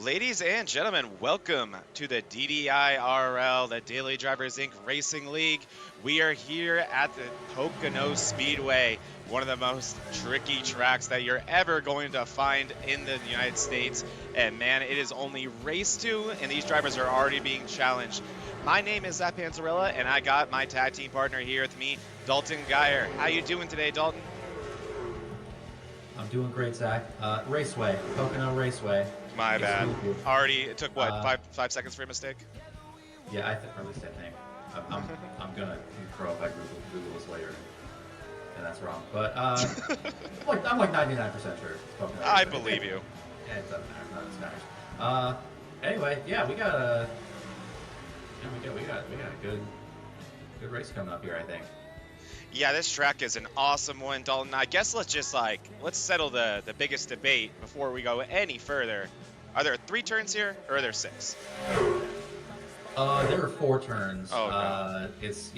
Ladies and gentlemen, welcome to the DDIRL, the Daily Drivers Inc. Racing League. We are here at the Pocono Speedway, one of the most tricky tracks that you're ever going to find in the United States. And man, it is only race 2, and these drivers are already being challenged. My name is Zach Panzarella, and I got my tag team partner here with me, Dalton Geyer. How you doing today, Dalton? I'm doing great, Zach. Raceway, Pocono Raceway. My bad. Already, it took what, Uh, 5 seconds for a mistake? Yeah, or at least I think. I'm gonna throw if I Google this later, and that's wrong. But I'm like 99% sure. It's Pocono I Raceway. believe you. Yeah, it doesn't matter. None of this matters. Anyway, yeah, we got a good race coming up here, I think. Yeah, this track is an awesome one, Dalton. I guess let's settle the biggest debate before we go any further. Are there 3 turns here, or are there 6? There are 4 turns. Oh, no. It's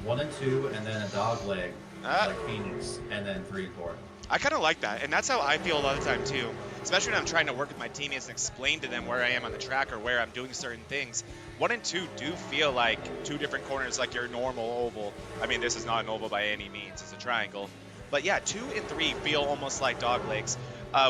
1 and 2, and then a dog leg, Ah. like Phoenix, and then 3 and 4. I kind of like that, and that's how I feel a lot of the time too. Especially when I'm trying to work with my teammates and explain to them where I am on the track or where I'm doing certain things. 1 and 2 do feel like 2 different corners, like your normal oval. I mean, this is not an oval by any means; it's a triangle. But yeah, 2 and 3 feel almost like dog legs.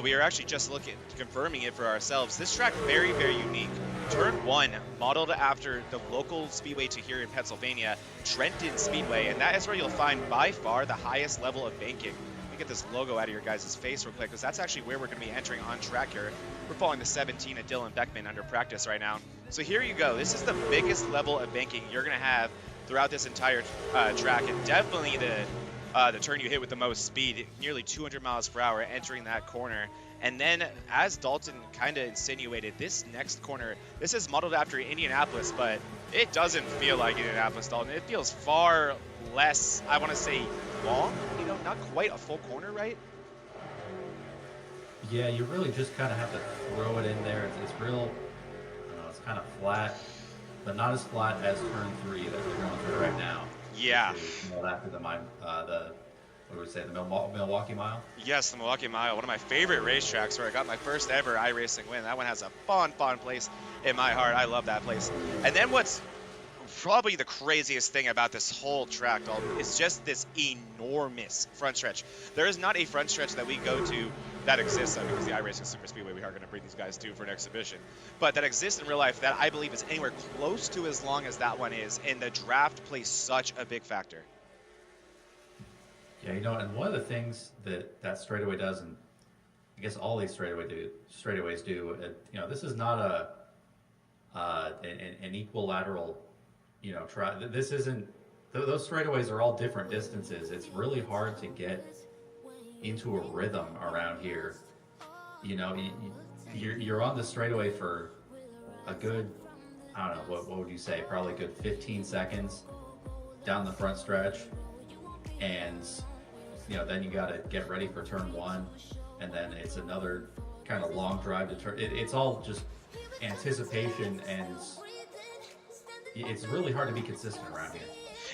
We are actually just confirming it for ourselves. This track very, very unique. Turn 1, modeled after the local speedway to here in Pennsylvania, Trenton Speedway, and that is where you'll find by far the highest level of banking. Let me get this logo out of your guys' face real quick, because that's actually where we're going to be entering on track here. We're following the 17 of Dylan Beckman under practice right now. So here you go. This is the biggest level of banking you're going to have throughout this entire track, and definitely the turn you hit with the most speed, nearly 200 miles per hour entering that corner. And then, as Dalton kind of insinuated, this next corner, this is modeled after Indianapolis, but it doesn't feel like Indianapolis, Dalton. It feels far less, I want to say, long, not quite a full corner, right? Yeah, you really just kind of have to throw it in there. It's real, I don't know, it's kind of flat, but not as flat as turn 3 that we're going through right now. Yeah. Which is modeled after the what would we say, the Milwaukee Mile? Yes, the Milwaukee Mile, one of my favorite racetracks where I got my first ever iRacing win. That one has a fun place in my heart. I love that place. And then what's probably the craziest thing about this whole track, Dalton, is just this enormous front stretch. There is not a front stretch that we go to that exists, because the iRacing Super Speedway, we are going to bring these guys to for an exhibition, but that exists in real life that I believe is anywhere close to as long as that one is, and the draft plays such a big factor. Yeah, and one of the things that straightaway does, and I guess all these straightaways do, this is not an equilateral, this isn't, those straightaways are all different distances. It's really hard to get into a rhythm around here. You're on the straightaway for a good, I don't know, what would you say, probably a good 15 seconds down the front stretch, and then you got to get ready for turn 1, and then it's another kind of long drive to turn. It's all just anticipation, and it's really hard to be consistent around here.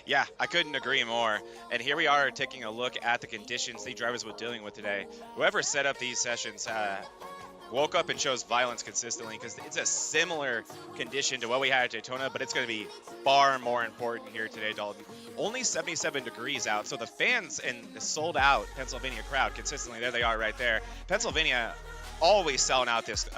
Yeah, I couldn't agree more. And here we are taking a look at the conditions the drivers were dealing with today. Whoever set up these sessions woke up and chose violence consistently, because it's a similar condition to what we had at Daytona, but it's going to be far more important here today, Dalton. Only 77 degrees out, so the fans and the sold-out Pennsylvania crowd consistently, there they are right there. Pennsylvania always selling out this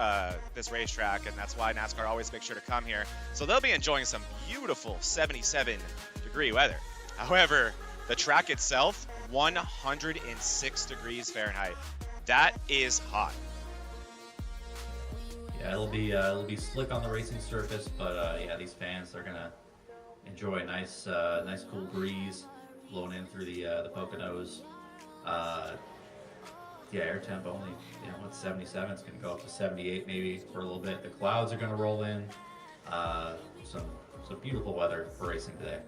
racetrack, and that's why NASCAR always makes sure to come here. So they'll be enjoying some beautiful 77-degree weather. However, the track itself, 106 degrees Fahrenheit. That is hot. Yeah, it'll be slick on the racing surface, but yeah, these fans, they're gonna enjoy a nice cool breeze blowing in through the Poconos. Yeah, air temp only, what's 77? It's gonna go up to 78 maybe for a little bit. The clouds are gonna roll in. Some beautiful weather for racing today.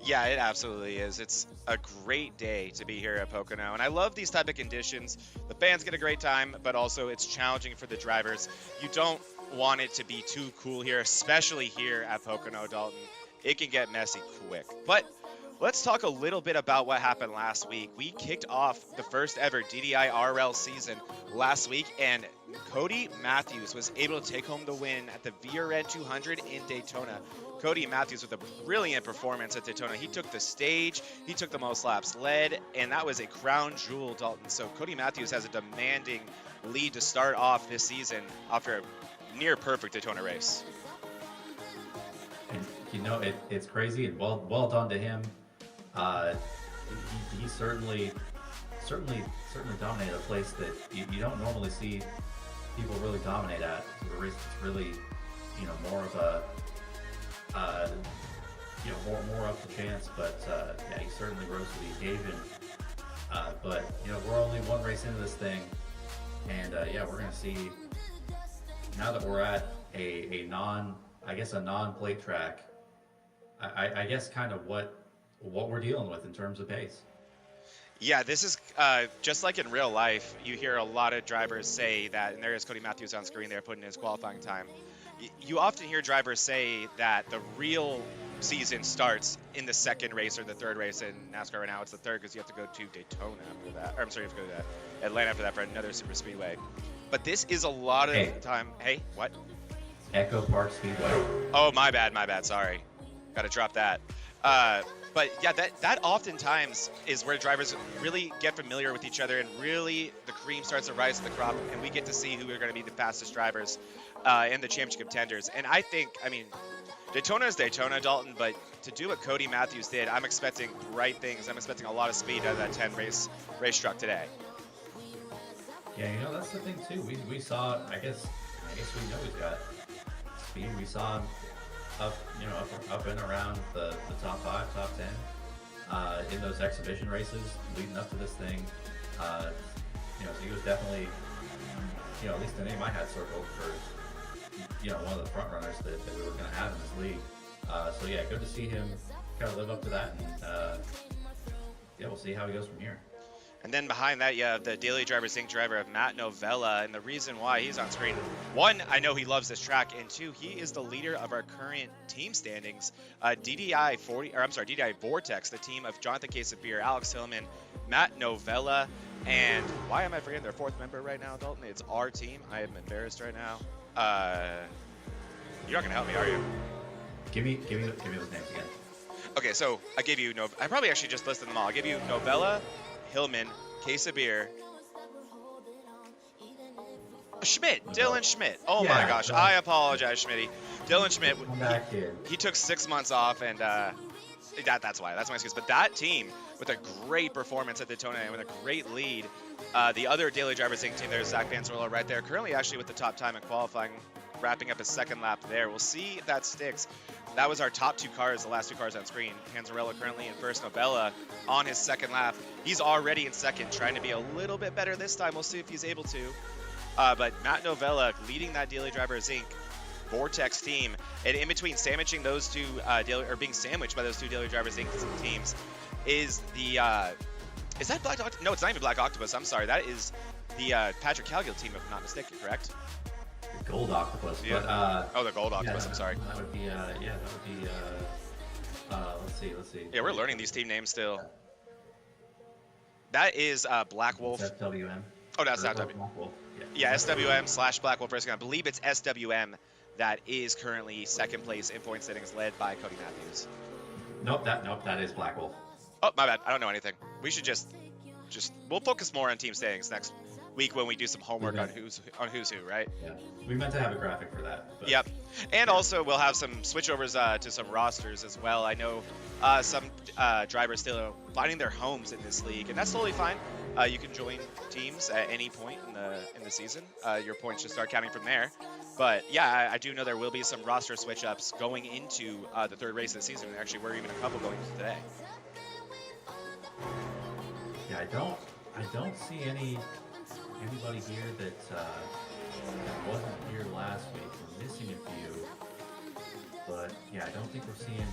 Yeah, it absolutely is. It's a great day to be here at Pocono, and I love these type of conditions. The fans get a great time, but also it's challenging for the drivers. You don't want it to be too cool here, especially here at Pocono, Dalton. It can get messy quick. But let's talk a little bit about what happened last week. We kicked off the first ever DDIRL season last week, and Cody Matthews was able to take home the win at the VRN 200 in Daytona. Cody Matthews with a brilliant performance at Daytona. He took the stage, he took the most laps led, and that was a crown jewel, Dalton. So Cody Matthews has a demanding lead to start off this season after a near perfect Daytona race. And you know, it's crazy, and well done to him. He certainly dominated a place that you don't normally see people really dominate at. So it's really, you know, more of a more up to chance, but yeah, he certainly rose to the occasion. But you know, we're only one race into this thing, and yeah, we're gonna see now that we're at a non-plate track. I guess kind of what we're dealing with in terms of pace. Yeah, this is just like in real life. You hear a lot of drivers say that, and there is Cody Matthews on screen there putting in his qualifying time. You often hear drivers say that the real season starts in the second race or the third race in NASCAR. Right now it's the third because you have to go to Daytona after that. Or I'm sorry, you have to go to Atlanta after that for another super speedway. But this is a lot of time. Hey, what? Echo Park Speedway. Oh, my bad. Sorry. Got to drop that. But yeah, that oftentimes is where drivers really get familiar with each other, and really the cream starts to rise to the crop, and we get to see who are going to be the fastest drivers and the championship contenders. And I mean, Daytona is Daytona, Dalton, but to do what Cody Matthews did, I'm expecting bright things. I'm expecting a lot of speed out of that 10 race truck today. Yeah, you know, that's the thing too. We saw, I guess we know he's got speed. We saw him up and around the top 5, top 10 in those exhibition races leading up to this thing. You know, so he was definitely, you know, at least the name I had circled for, you know, one of the front runners that we were going to have in this league. So yeah, good to see him kind of live up to that, and yeah, we'll see how he goes from here. And then behind that, you have the Daily Drivers Inc. driver of Matt Novella, and the reason why he's on screen, one, I know he loves this track, and two, he is the leader of our current team standings. DDI Vortex, the team of Jonathan Casabir, Alex Hillman, Matt Novella, and why am I forgetting their fourth member right now, Dalton? It's our team. I am embarrassed right now. You're not gonna help me, are you? Give me those names again. Okay, so I gave you I probably actually just listed them all. I'll give you Novella, Hillman, Casabir, Schmidt, Dylan Schmidt. Oh yeah, my gosh, I apologize, Schmitty. Dylan Schmidt, he took 6 months off, and that's my excuse. But that team with a great performance at Daytona and with a great lead. The other Daily Drivers Inc. team there is Zach Panzarello right there, currently actually with the top time in qualifying, wrapping up his second lap there. We'll see if that sticks. That was our top 2 cars, the last 2 cars on screen. Panzarello currently in first, Novella on his second lap. He's already in second, trying to be a little bit better this time. We'll see if he's able to. But Matt Novella leading that Daily Drivers Inc. Vortex team, and in between sandwiching those two, being sandwiched by those 2 Daily Drivers Inc. teams, is the is that Black Octopus? No, it's not even Black Octopus. I'm sorry. That is the Patrick Calgill team, if I'm not mistaken, correct? The Gold Octopus. Yeah. But, the Gold Octopus. Yeah, I'm sorry. That would be let's see. Yeah, we're learning these team names still. That is Black Wolf. SWM. Oh, that's not W. Yeah, SWM / Black Wolf Racing. I believe it's SWM that is currently second place in point standings, led by Cody Matthews. Nope, that is Black Wolf. Oh, my bad. I don't know anything. We should just we'll focus more on team standings next week when we do some homework on who's who, right? Yeah, we meant to have a graphic for that. But. Yep, and also we'll have some switchovers to some rosters as well. I know some drivers still finding their homes in this league, and that's totally fine. You can join teams at any point in the season. Your points should start counting from there. But yeah, I do know there will be some roster switch ups going into the third race of the season. And actually, we're even a couple going into today. Yeah, I don't see anybody here that wasn't here last week. We're missing a few, but yeah, I don't think we're seeing any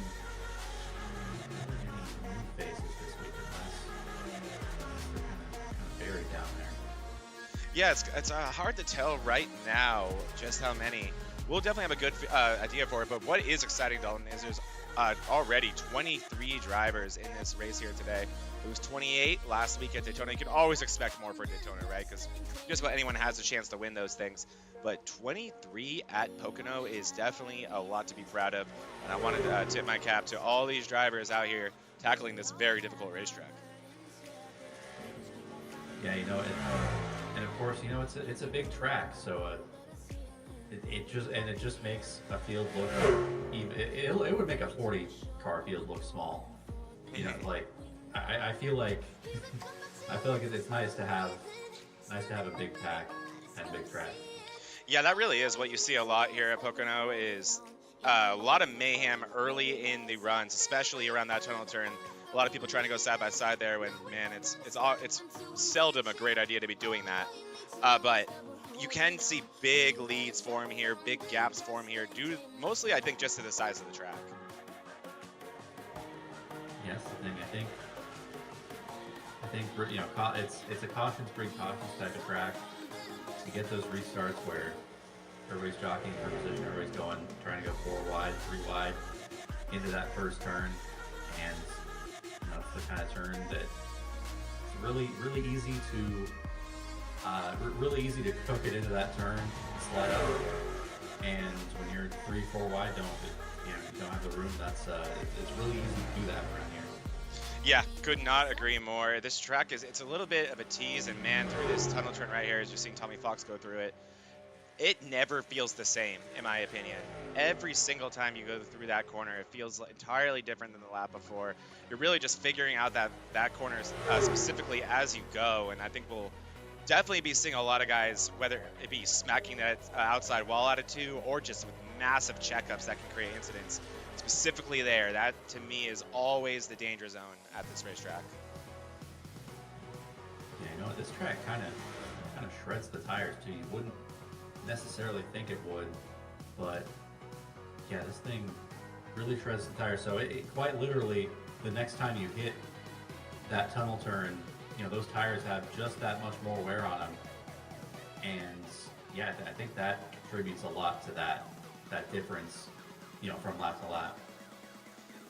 new faces this week unless they're kind of buried down there. Yeah, it's hard to tell right now just how many. We'll definitely have a good idea for it, but what is exciting, Dalton, is there's already 23 drivers in this race here today. It was 28 last week at Daytona. You can always expect more for Daytona, right? Because just about anyone has a chance to win those things. But 23 at Pocono is definitely a lot to be proud of. And I wanted to tip my cap to all these drivers out here tackling this very difficult racetrack. Yeah, and of course, it's a big track, so it just makes a field look even. It would make a 40 car field look small. Like I feel like it's nice to have a big pack and a big track. Yeah, that really is what you see a lot here at Pocono is a lot of mayhem early in the runs, especially around that tunnel turn. A lot of people trying to go side by side there when, man, it's seldom a great idea to be doing that. But you can see big leads form here, big gaps form here, due mostly, I think, just to the size of the track. Yes, the thing I think it's a cautions-free cautions type of track. To get those restarts where everybody's jockeying for position, everybody's trying to go 4 wide, 3 wide into that first turn, and it's the kind of turn that it's really easy to cook it into that turn and slide up. And when you're 3, 4 wide, you don't have the room. It's really easy to do that around here. Yeah, could not agree more. This track it's a little bit of a tease, and man, through this tunnel turn right here, as you're seeing Tommy Fox go through it, it never feels the same, in my opinion. Every single time you go through that corner, it feels entirely different than the lap before. You're really just figuring out that corner specifically as you go, and I think we'll definitely be seeing a lot of guys, whether it be smacking that outside wall out of 2 or just with massive checkups that can create incidents. Specifically there, that to me is always the danger zone at this racetrack. Yeah, this track kind of shreds the tires too. You wouldn't necessarily think it would, but yeah, this thing really shreds the tires. So it quite literally, the next time you hit that tunnel turn, those tires have just that much more wear on them. And yeah, I think that contributes a lot to that difference, from lap to lap.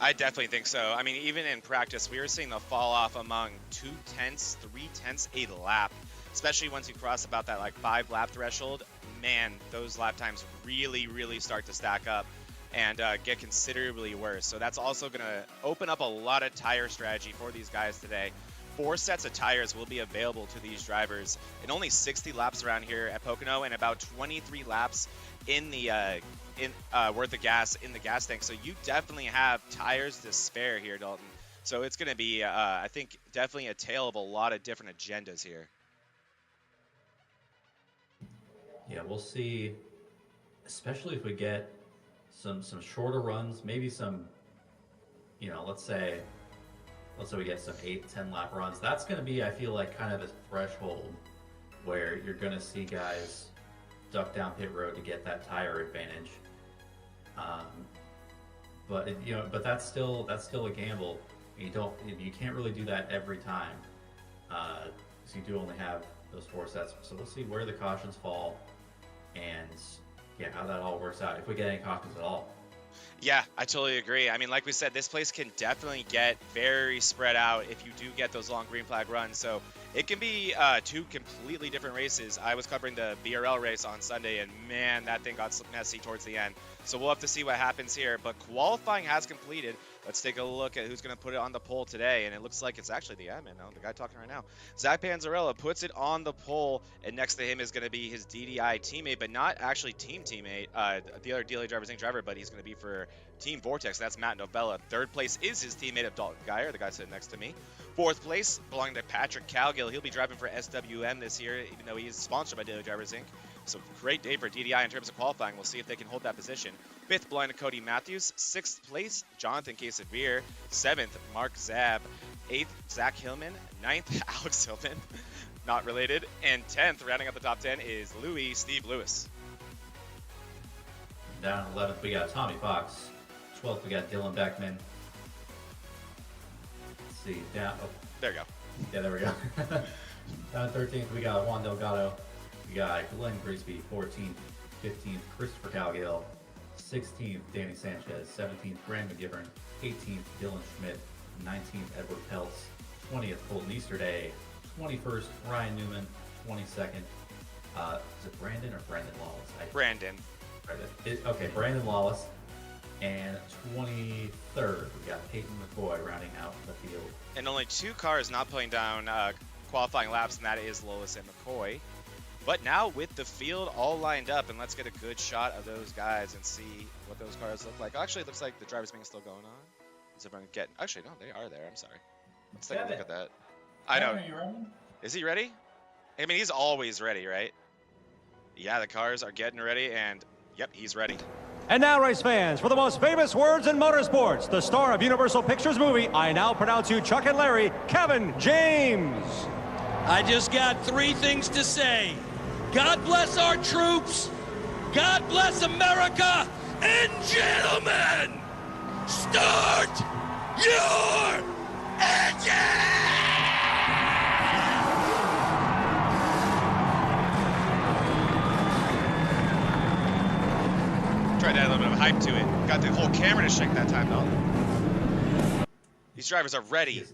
I definitely think so. I mean, even in practice, we were seeing the fall off among 2/10, 3/10 a lap, especially once you cross about that 5 lap threshold. Man, those lap times really start to stack up and get considerably worse. So that's also going to open up a lot of tire strategy for these guys today. 4 sets of tires will be available to these drivers, and only 60 laps around here at Pocono, and about 23 laps in the worth of gas in the gas tank. So you definitely have tires to spare here, Dalton. So it's going to be, I think, definitely a tale of a lot of different agendas here. Yeah, we'll see, especially if we get some shorter runs, maybe some, let's say we get some 8-10 lap runs. That's going to be, I feel like, kind of a threshold where you're going to see guys duck down pit road to get that tire advantage. But that's still a gamble. You can't really do that every time. So you do only have those 4 sets. So we'll see where the cautions fall, and how that all works out, if we get any cautions at all. Yeah, I totally agree. I mean, like we said, this place can definitely get very spread out if you do get those long green flag runs. So it can be 2 completely different races. I was covering the DDIRL race on Sunday, and man, that thing got messy towards the end. So we'll have to see what happens here. But qualifying has completed. Let's take a look at who's going to put it on the pole today. And it looks like it's actually the admin, the guy talking right now. Zach Panzarella puts it on the pole, and next to him is going to be his DDI teammate, but not actually team teammate, the other DDI Drivers Inc. driver, but he's going to be for Team Vortex. That's Matt Novella. 3rd place is his teammate of Dalton Geyer, the guy sitting next to me. 4th place belonging to Patrick Calgill. He'll be driving for SWM this year, even though he is sponsored by DDI Drivers Inc. So great day for DDI in terms of qualifying. We'll see if they can hold that position. 5th, belonging to Cody Matthews. 6th place, Jonathan Casavir. 7th, Mark Zab. 8th, Zach Hillman. 9th, Alex Hillman, not related. And 10th, rounding out the top 10, is Steve Lewis. Down 11th, we got Tommy Fox. 12th, we got Dylan Beckman. Let's see, down. Oh. There you go. Yeah, there we go. Down 13th, we got Juan Delgado. We got Glenn Grigsby. 14th, 15th, Christopher Calgill. 16th, Danny Sanchez. 17th, Graham McGivern. 18th, Dylan Schmidt. 19th, Edward Peltz. 20th, Colton Easterday. 21st, Ryan Newman. 22nd, is it Brandon or Brandon Lawless? Brandon. Okay, Brandon Lawless. And 23rd, we got Peyton McCoy rounding out the field. And only 2 cars not putting down qualifying laps, and that is Lawless and McCoy. But now with the field all lined up, and let's get a good shot of those guys and see what those cars look like. Actually, it looks like the driver's meeting still going on. Is everyone getting? Actually, no, they are there. I'm sorry. Let's take a look at that. I know. Are you ready? Is he ready? I mean, he's always ready, right? Yeah, the cars are getting ready, and yep, he's ready. And now, race fans, for the most famous words in motorsports, the star of Universal Pictures movie, I now pronounce you Chuck and Larry, Kevin James. I just got 3 things to say. God bless our troops, God bless America, and gentlemen, start your engine! Tried to add a little bit of hype to it. Got the whole camera to shake that time, though. These drivers are ready.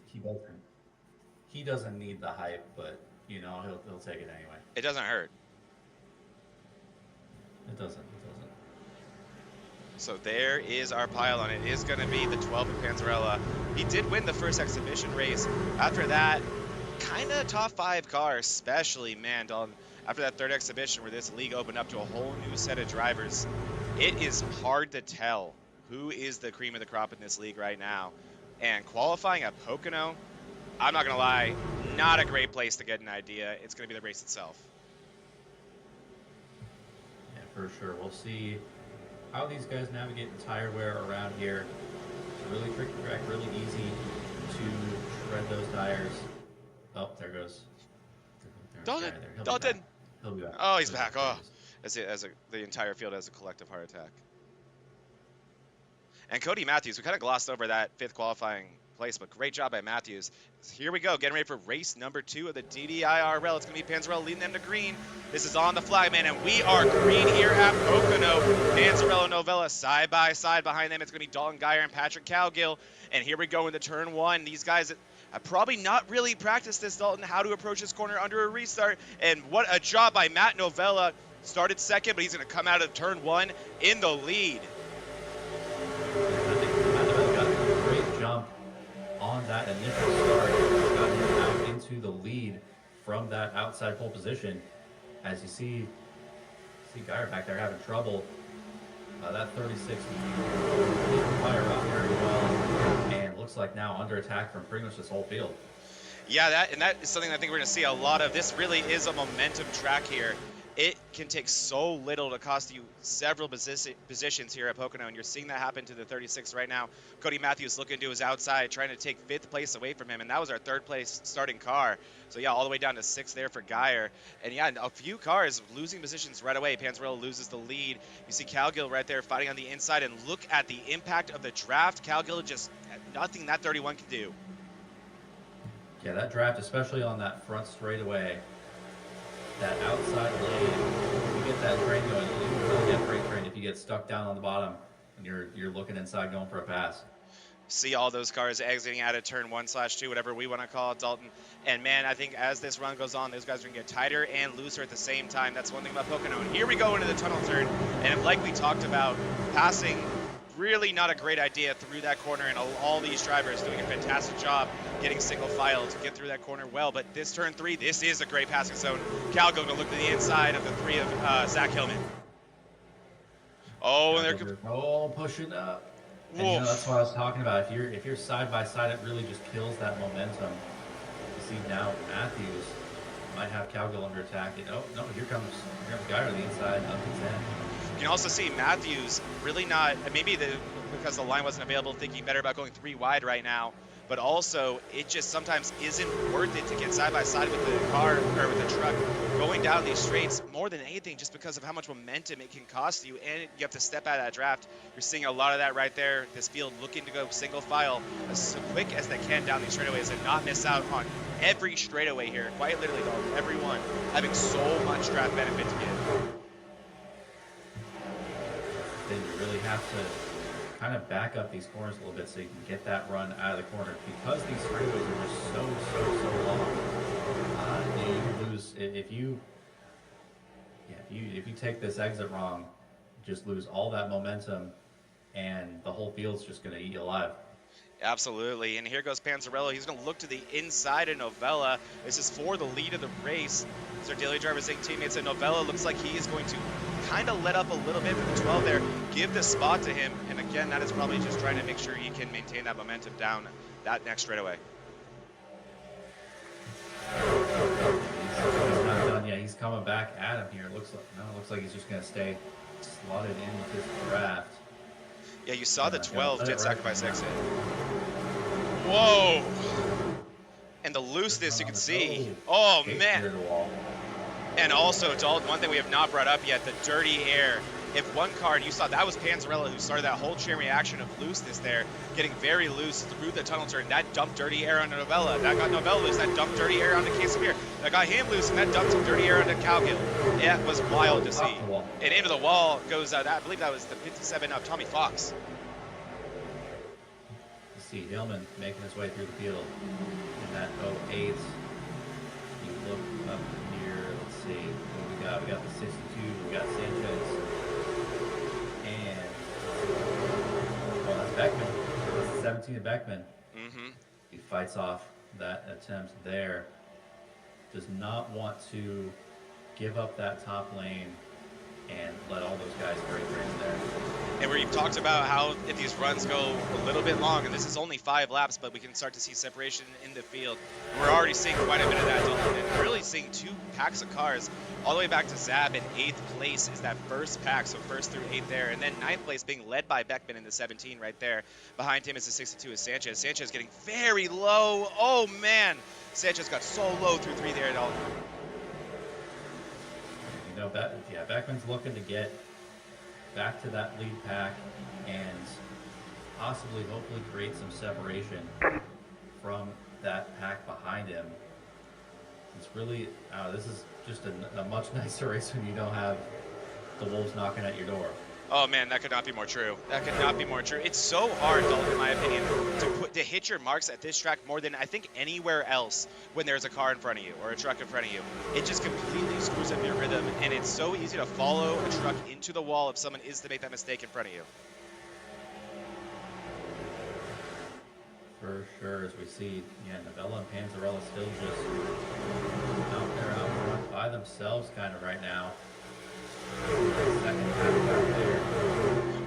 He doesn't need the hype, but, you know, he'll take it anyway. It doesn't hurt. It doesn't. So there is our pylon. It is going to be the 12 of Panzarella. He did win the first exhibition race. After that, kind of top 5 car, especially, man, Dalton. After that third exhibition where this league opened up to a whole new set of drivers, it is hard to tell who is the cream of the crop in this league right now. And qualifying at Pocono, I'm not going to lie, not a great place to get an idea. It's going to be the race itself. Yeah, for sure. We'll see how these guys navigate the tire wear around here. It's a really tricky track, really easy to shred those tires. Oh, there goes. Dalton! He'll be back. Oh, he's back. Oh, the entire field has a collective heart attack. And Cody Matthews, we kind of glossed over that 5th qualifying place, but great job by Matthews. Here we go, getting ready for race number 2 of the DDIRL. It's going to be Panzarella leading them to green. This is on the flag, man, and we are green here at Pocono. Panzarella Novella side by side behind them. It's going to be Dalton Geyer and Patrick Cowgill. And here we go into turn 1. These guys have probably not really practiced this, Dalton, how to approach this corner under a restart. And what a job by Matt Novella. Started second, but he's going to come out of turn 1 in the lead. I think Matt got a great jump on that initial start. Got him out into the lead from that outside pole position. As you see Geyer back there having trouble. That 36 didn't fire out very well, and looks like now under attack from pretty much this whole field. Yeah, that is something I think we're going to see a lot of. This really is a momentum track here. It can take so little to cost you several positions here at Pocono, and you're seeing that happen to the 36 right now. Cody Matthews looking to his outside, trying to take 5th place away from him, and that was our 3rd place starting car. So yeah, all the way down to 6th there for Geyer. And yeah, a few cars losing positions right away. Panzarella loses the lead. You see Cowgill right there fighting on the inside, and look at the impact of the draft. Cowgill just nothing that 31 can do. Yeah, that draft, especially on that front straightaway, that outside lane, if you get that train going, you really get freight train if you get stuck down on the bottom and you're looking inside going for a pass. See all those cars exiting out of turn 1/2, whatever we want to call it, Dalton. And man, I think as this run goes on, those guys are going to get tighter and looser at the same time. That's one thing about Pocono. And here we go into the tunnel turn. And like we talked about, passing really not a great idea through that corner, and all these drivers doing a fantastic job getting single file to get through that corner well. But this turn 3, this is a great passing zone. Cowgill going to look to the inside of the 3 of Zach Hillman. Oh, and they're pushing up. And you know, that's what I was talking about. If you're side by side, it really just kills that momentum. You see now Matthews might have Cowgill under attack. Oh no, here comes Geyer on the inside up to 10. You can also see Matthews really not, maybe because the line wasn't available, thinking better about going 3 wide right now. But also, it just sometimes isn't worth it to get side by side with the car or with the truck going down these straights more than anything, just because of how much momentum it can cost you, and you have to step out of that draft. You're seeing a lot of that right there. This field looking to go single file as quick as they can down these straightaways and not miss out on every straightaway here. Quite literally, though, every one having so much draft benefit to get. Then you really have to kind of back up these corners a little bit so you can get that run out of the corner, because these straightaways are just so long. You lose if you take this exit wrong, you just lose all that momentum, and the whole field's just going to eat you alive. Absolutely, and here goes Panzarello. He's going to look to the inside of Novella. This is for the lead of the race. So our daily driver saying teammates, and Novella looks like he is going to kind of let up a little bit with the 12 there, give the spot to him, and again, that is probably just trying to make sure he can maintain that momentum down that next straightaway. He's not done yet. He's coming back at him here. Looks like he's just going to stay slotted in with his draft. Yeah, you saw the 12 did sacrifice exit. Whoa! And the looseness you can see. Oh, man. And also, Dalton, one thing we have not brought up yet, the dirty air. If one card, you saw that was Panzarella who started that whole chain reaction of looseness there, getting very loose through the tunnel turn. That dumped dirty air onto Novella. That got Novella loose. That dumped dirty air onto Casemir. That got him loose, and that dumped some dirty air onto Calgill. It was wild to see. And into the wall goes, I believe that was the 57 of Tommy Fox. You see Hillman making his way through the field in that 08. You look up here, let's see what we got. We got the 62, we got Sanchez. That's Beckman. That's the 17 of Beckman. He fights off that attempt there. Does not want to give up that top lane and let all those guys break in there. And we've talked about how if these runs go a little bit long, and this is only 5 laps, but we can start to see separation in the field. We're already seeing quite a bit of that, and really seeing 2 packs of cars all the way back to Zab in 8th place is that first pack, so 1st through 8th there, and then 9th place being led by Beckman in the 17 right there. Behind him is the 62 is Sanchez. Sanchez getting very low. Oh man, Sanchez got so low through 3 there at all. You know, Beckman's looking to get back to that lead pack and possibly, hopefully, create some separation from that pack behind him. It's really, this is just a much nicer race when you don't have the Wolves knocking at your door. Oh man, that could not be more true. That could not be more true. It's so hard, Dalton, in my opinion, to hit your marks at this track more than I think anywhere else when there's a car in front of you or a truck in front of you. It just completely screws up your rhythm, and it's so easy to follow a truck into the wall if someone is to make that mistake in front of you. For sure, as we see, Novella and Panzarella still just out there out front by themselves kind of right now. Second pack there.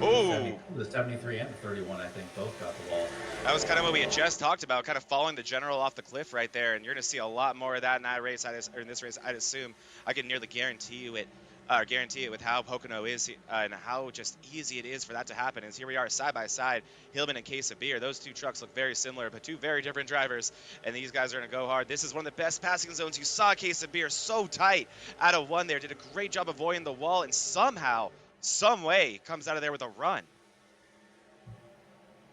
Oh! The 73 and the 31, I think, both got the wall. That was kind of what we had just talked about, kind of following the general off the cliff right there, and you're going to see a lot more of that in that race, or in this race, I'd assume. I can nearly guarantee it with how Pocono is and how just easy it is for that to happen. As here we are side by side, Hillman and Case of Beer. Those 2 trucks look very similar, but 2 very different drivers, and these guys are going to go hard. This is one of the best passing zones. You saw Case of Beer so tight out of 1 there, did a great job avoiding the wall, and somehow, some way, comes out of there with a run.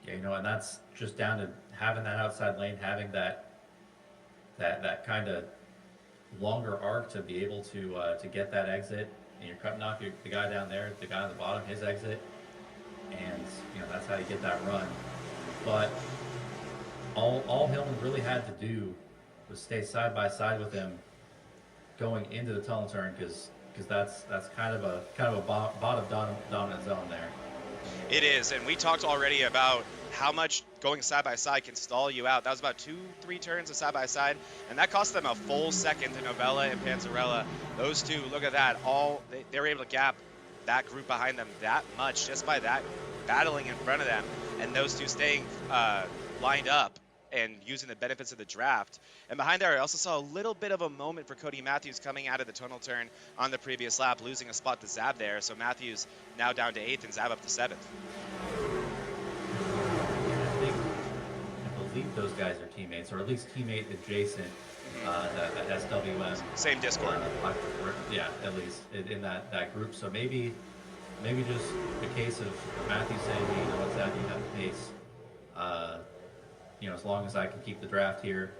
Yeah, and that's just down to having that outside lane, having that kind of longer arc to be able to get that exit. And you're cutting off the guy down there, the guy on the bottom, his exit, and that's how you get that run. But all Hillman really had to do was stay side by side with him going into the tunnel turn, because that's kind of a bottom dominant zone there. It is, and we talked already about how much going side by side can stall you out. That was about 2-3 turns of side by side, and that cost them a full second to Novella and Panzarella. Those 2, look at that, they were able to gap that group behind them that much just by that battling in front of them, and those 2 staying lined up and using the benefits of the draft. And behind there, I also saw a little bit of a moment for Cody Matthews coming out of the tunnel turn on the previous lap, losing a spot to Zab there. So Matthews now down to 8th and Zab up to 7th. I believe those guys are teammates, or at least teammate adjacent. That SWM. Same Discord. Yeah, at least in that group. So maybe just a case of Matthews saying, hey, you know what, Zab, you have the pace. As long as I can keep the draft here,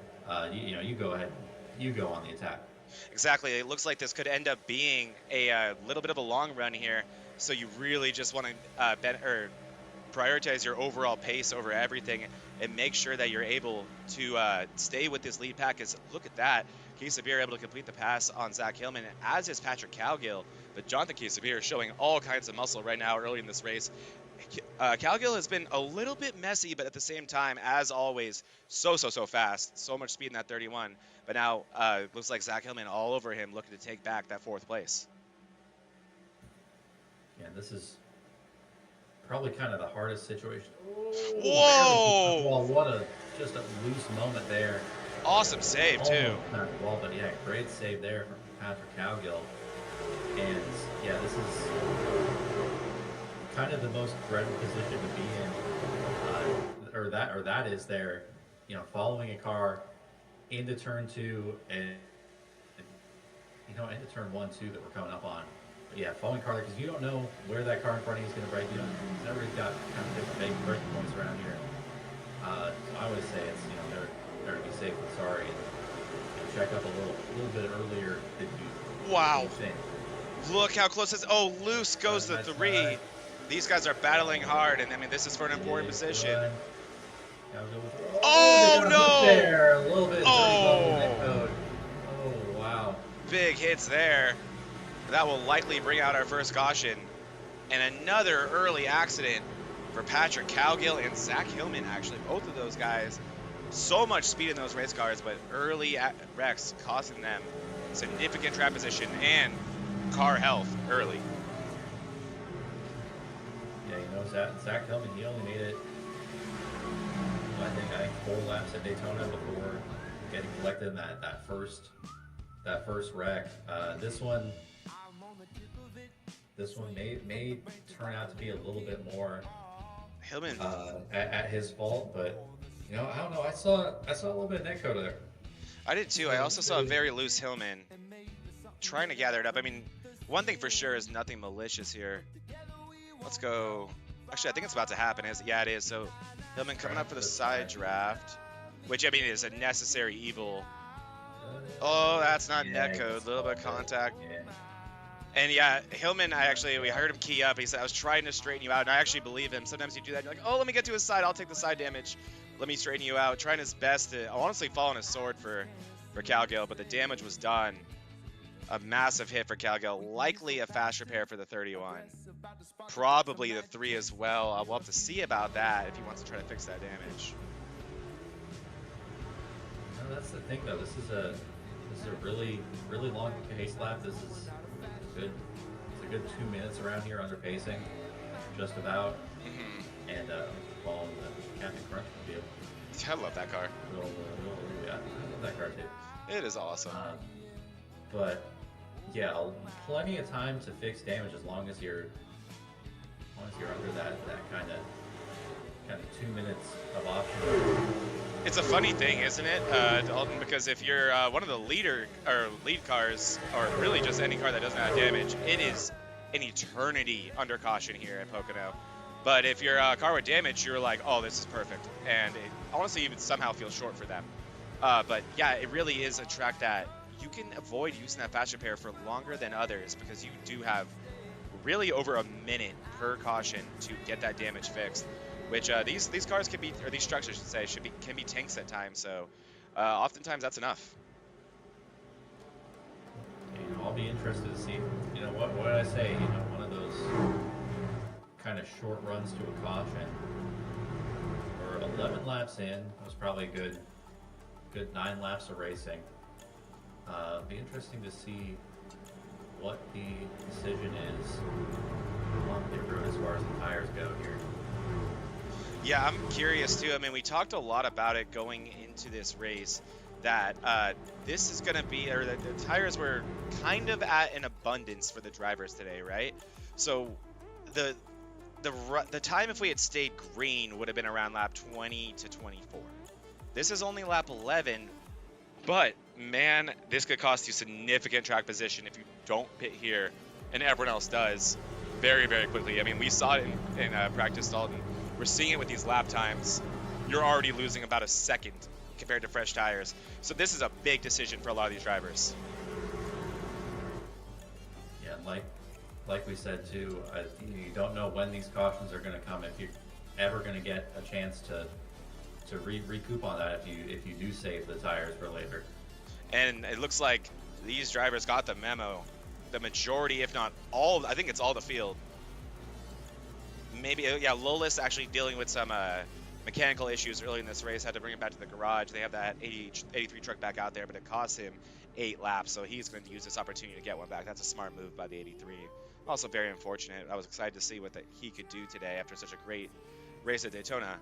you go ahead, you go on the attack. Exactly. It looks like this could end up being a little bit of a long run here. So you really just want to prioritize your overall pace over everything and make sure that you're able to stay with this lead pack. Because look at that, Quesavir able to complete the pass on Zach Hillman, as is Patrick Cowgill. But Jonathan Quesavir showing all kinds of muscle right now early in this race. Cowgill has been a little bit messy, but at the same time, as always, so fast. So much speed in that 31. But now looks like Zach Hillman all over him, looking to take back that 4th place. Yeah, this is probably kind of the hardest situation. Whoa! Well, what just a loose moment there. Awesome save, too. Not the ball, but yeah, great save there from Patrick Cowgill. And yeah, this is kind of the most dreaded position to be in, or that is there, following a car into turn 2 and into turn 1, 2 that we're coming up on. But yeah, following car, because you don't know where that car in front of you is going to break. Everybody's got kind of different breaking points around here. So I always say it's better to be safe than sorry, and check up a little bit earlier than you. Wow! Think. Look how close this. Oh, loose goes the 3. These guys are battling hard, and I mean this is for an important position. Oh no! There, a little bit. Oh! Oh wow! Big hits there. That will likely bring out our first caution. And another early accident for Patrick Cowgill and Zach Hillman, actually. Both of those guys. So much speed in those race cars, but early wrecks costing them significant track position and car health early. Yeah, Zach Hillman, he only made it, I think 4 laps at Daytona before getting collected in that first wreck. This one may turn out to be a little bit more Hillman at his fault, but I don't know. I saw a little bit of netcode there. I did too. I also saw a very loose Hillman trying to gather it up. I mean, one thing for sure is nothing malicious here. Let's go. Actually, I think it's about to happen. Yeah, it is. So Hillman coming up for the side draft, which I mean is a necessary evil. Oh, that's not netcode. A little bit of contact. Yeah. And yeah, Hillman, we heard him key up. He said, I was trying to straighten you out, and I actually believe him. Sometimes you do that, you're like, oh, let me get to his side. I'll take the side damage. Let me straighten you out. Trying his best to honestly fall on his sword for Cowgill, but the damage was done. A massive hit for Cowgill. Likely a fast repair for the 31. Probably the 3 as well. We'll have to see about that if he wants to try to fix that damage. No, that's the thing, though. This is a really long pace lap. This is good. It's a good 2 minutes around here under pacing, just about. Mm-hmm. And following the Captain Crunch field. I love that car. Yeah, I love that car too. It is awesome. But yeah, plenty of time to fix damage as long as you're under that kind of 2 minutes of option. It's a funny thing, isn't it, Dalton? Because if you're one of the lead cars, or really just any car that doesn't have damage, it is an eternity under caution here at Pocono. But if you're a car with damage, you're like, oh, this is perfect. And it honestly even somehow feels short for them. But yeah, it really is a track that you can avoid using that fast repair for longer than others, because you do have really over a minute per caution to get that damage fixed. Which these cars can be, or these trucks I should say, can be tanks at times. So oftentimes that's enough. I'll be interested to see. What did I say? One of those kind of short runs to a caution. We're 11 laps in. It was probably a good 9 laps of racing. It'll be interesting to see what the decision is on pit road as far as the tires go here. Yeah, I'm curious too. I mean, we talked a lot about it going into this race, that this is going to be, or the tires were kind of at an abundance for the drivers today, right? So the time if we had stayed green would have been around lap 20 to 24. This is only lap 11, but man, this could cost you significant track position if you don't pit here and everyone else does very, very quickly. I mean, we saw it in practice, Dalton. We're seeing it with these lap times. You're already losing about a second compared to fresh tires. So this is a big decision for a lot of these drivers. Yeah, like we said too, you don't know when these cautions are going to come. If ever going to get a chance to recoup on that if you do save the tires for later. And it looks like these drivers got the memo. The majority, if not all, I think it's all the field. Maybe, yeah, Lolis actually dealing with some mechanical issues early in this race, had to bring him back to the garage. They have that 83 truck back out there, but it cost him 8 laps, so he's going to use this opportunity to get one back. That's a smart move by the 83. Also very unfortunate. I was excited to see what he could do today after such a great race at Daytona.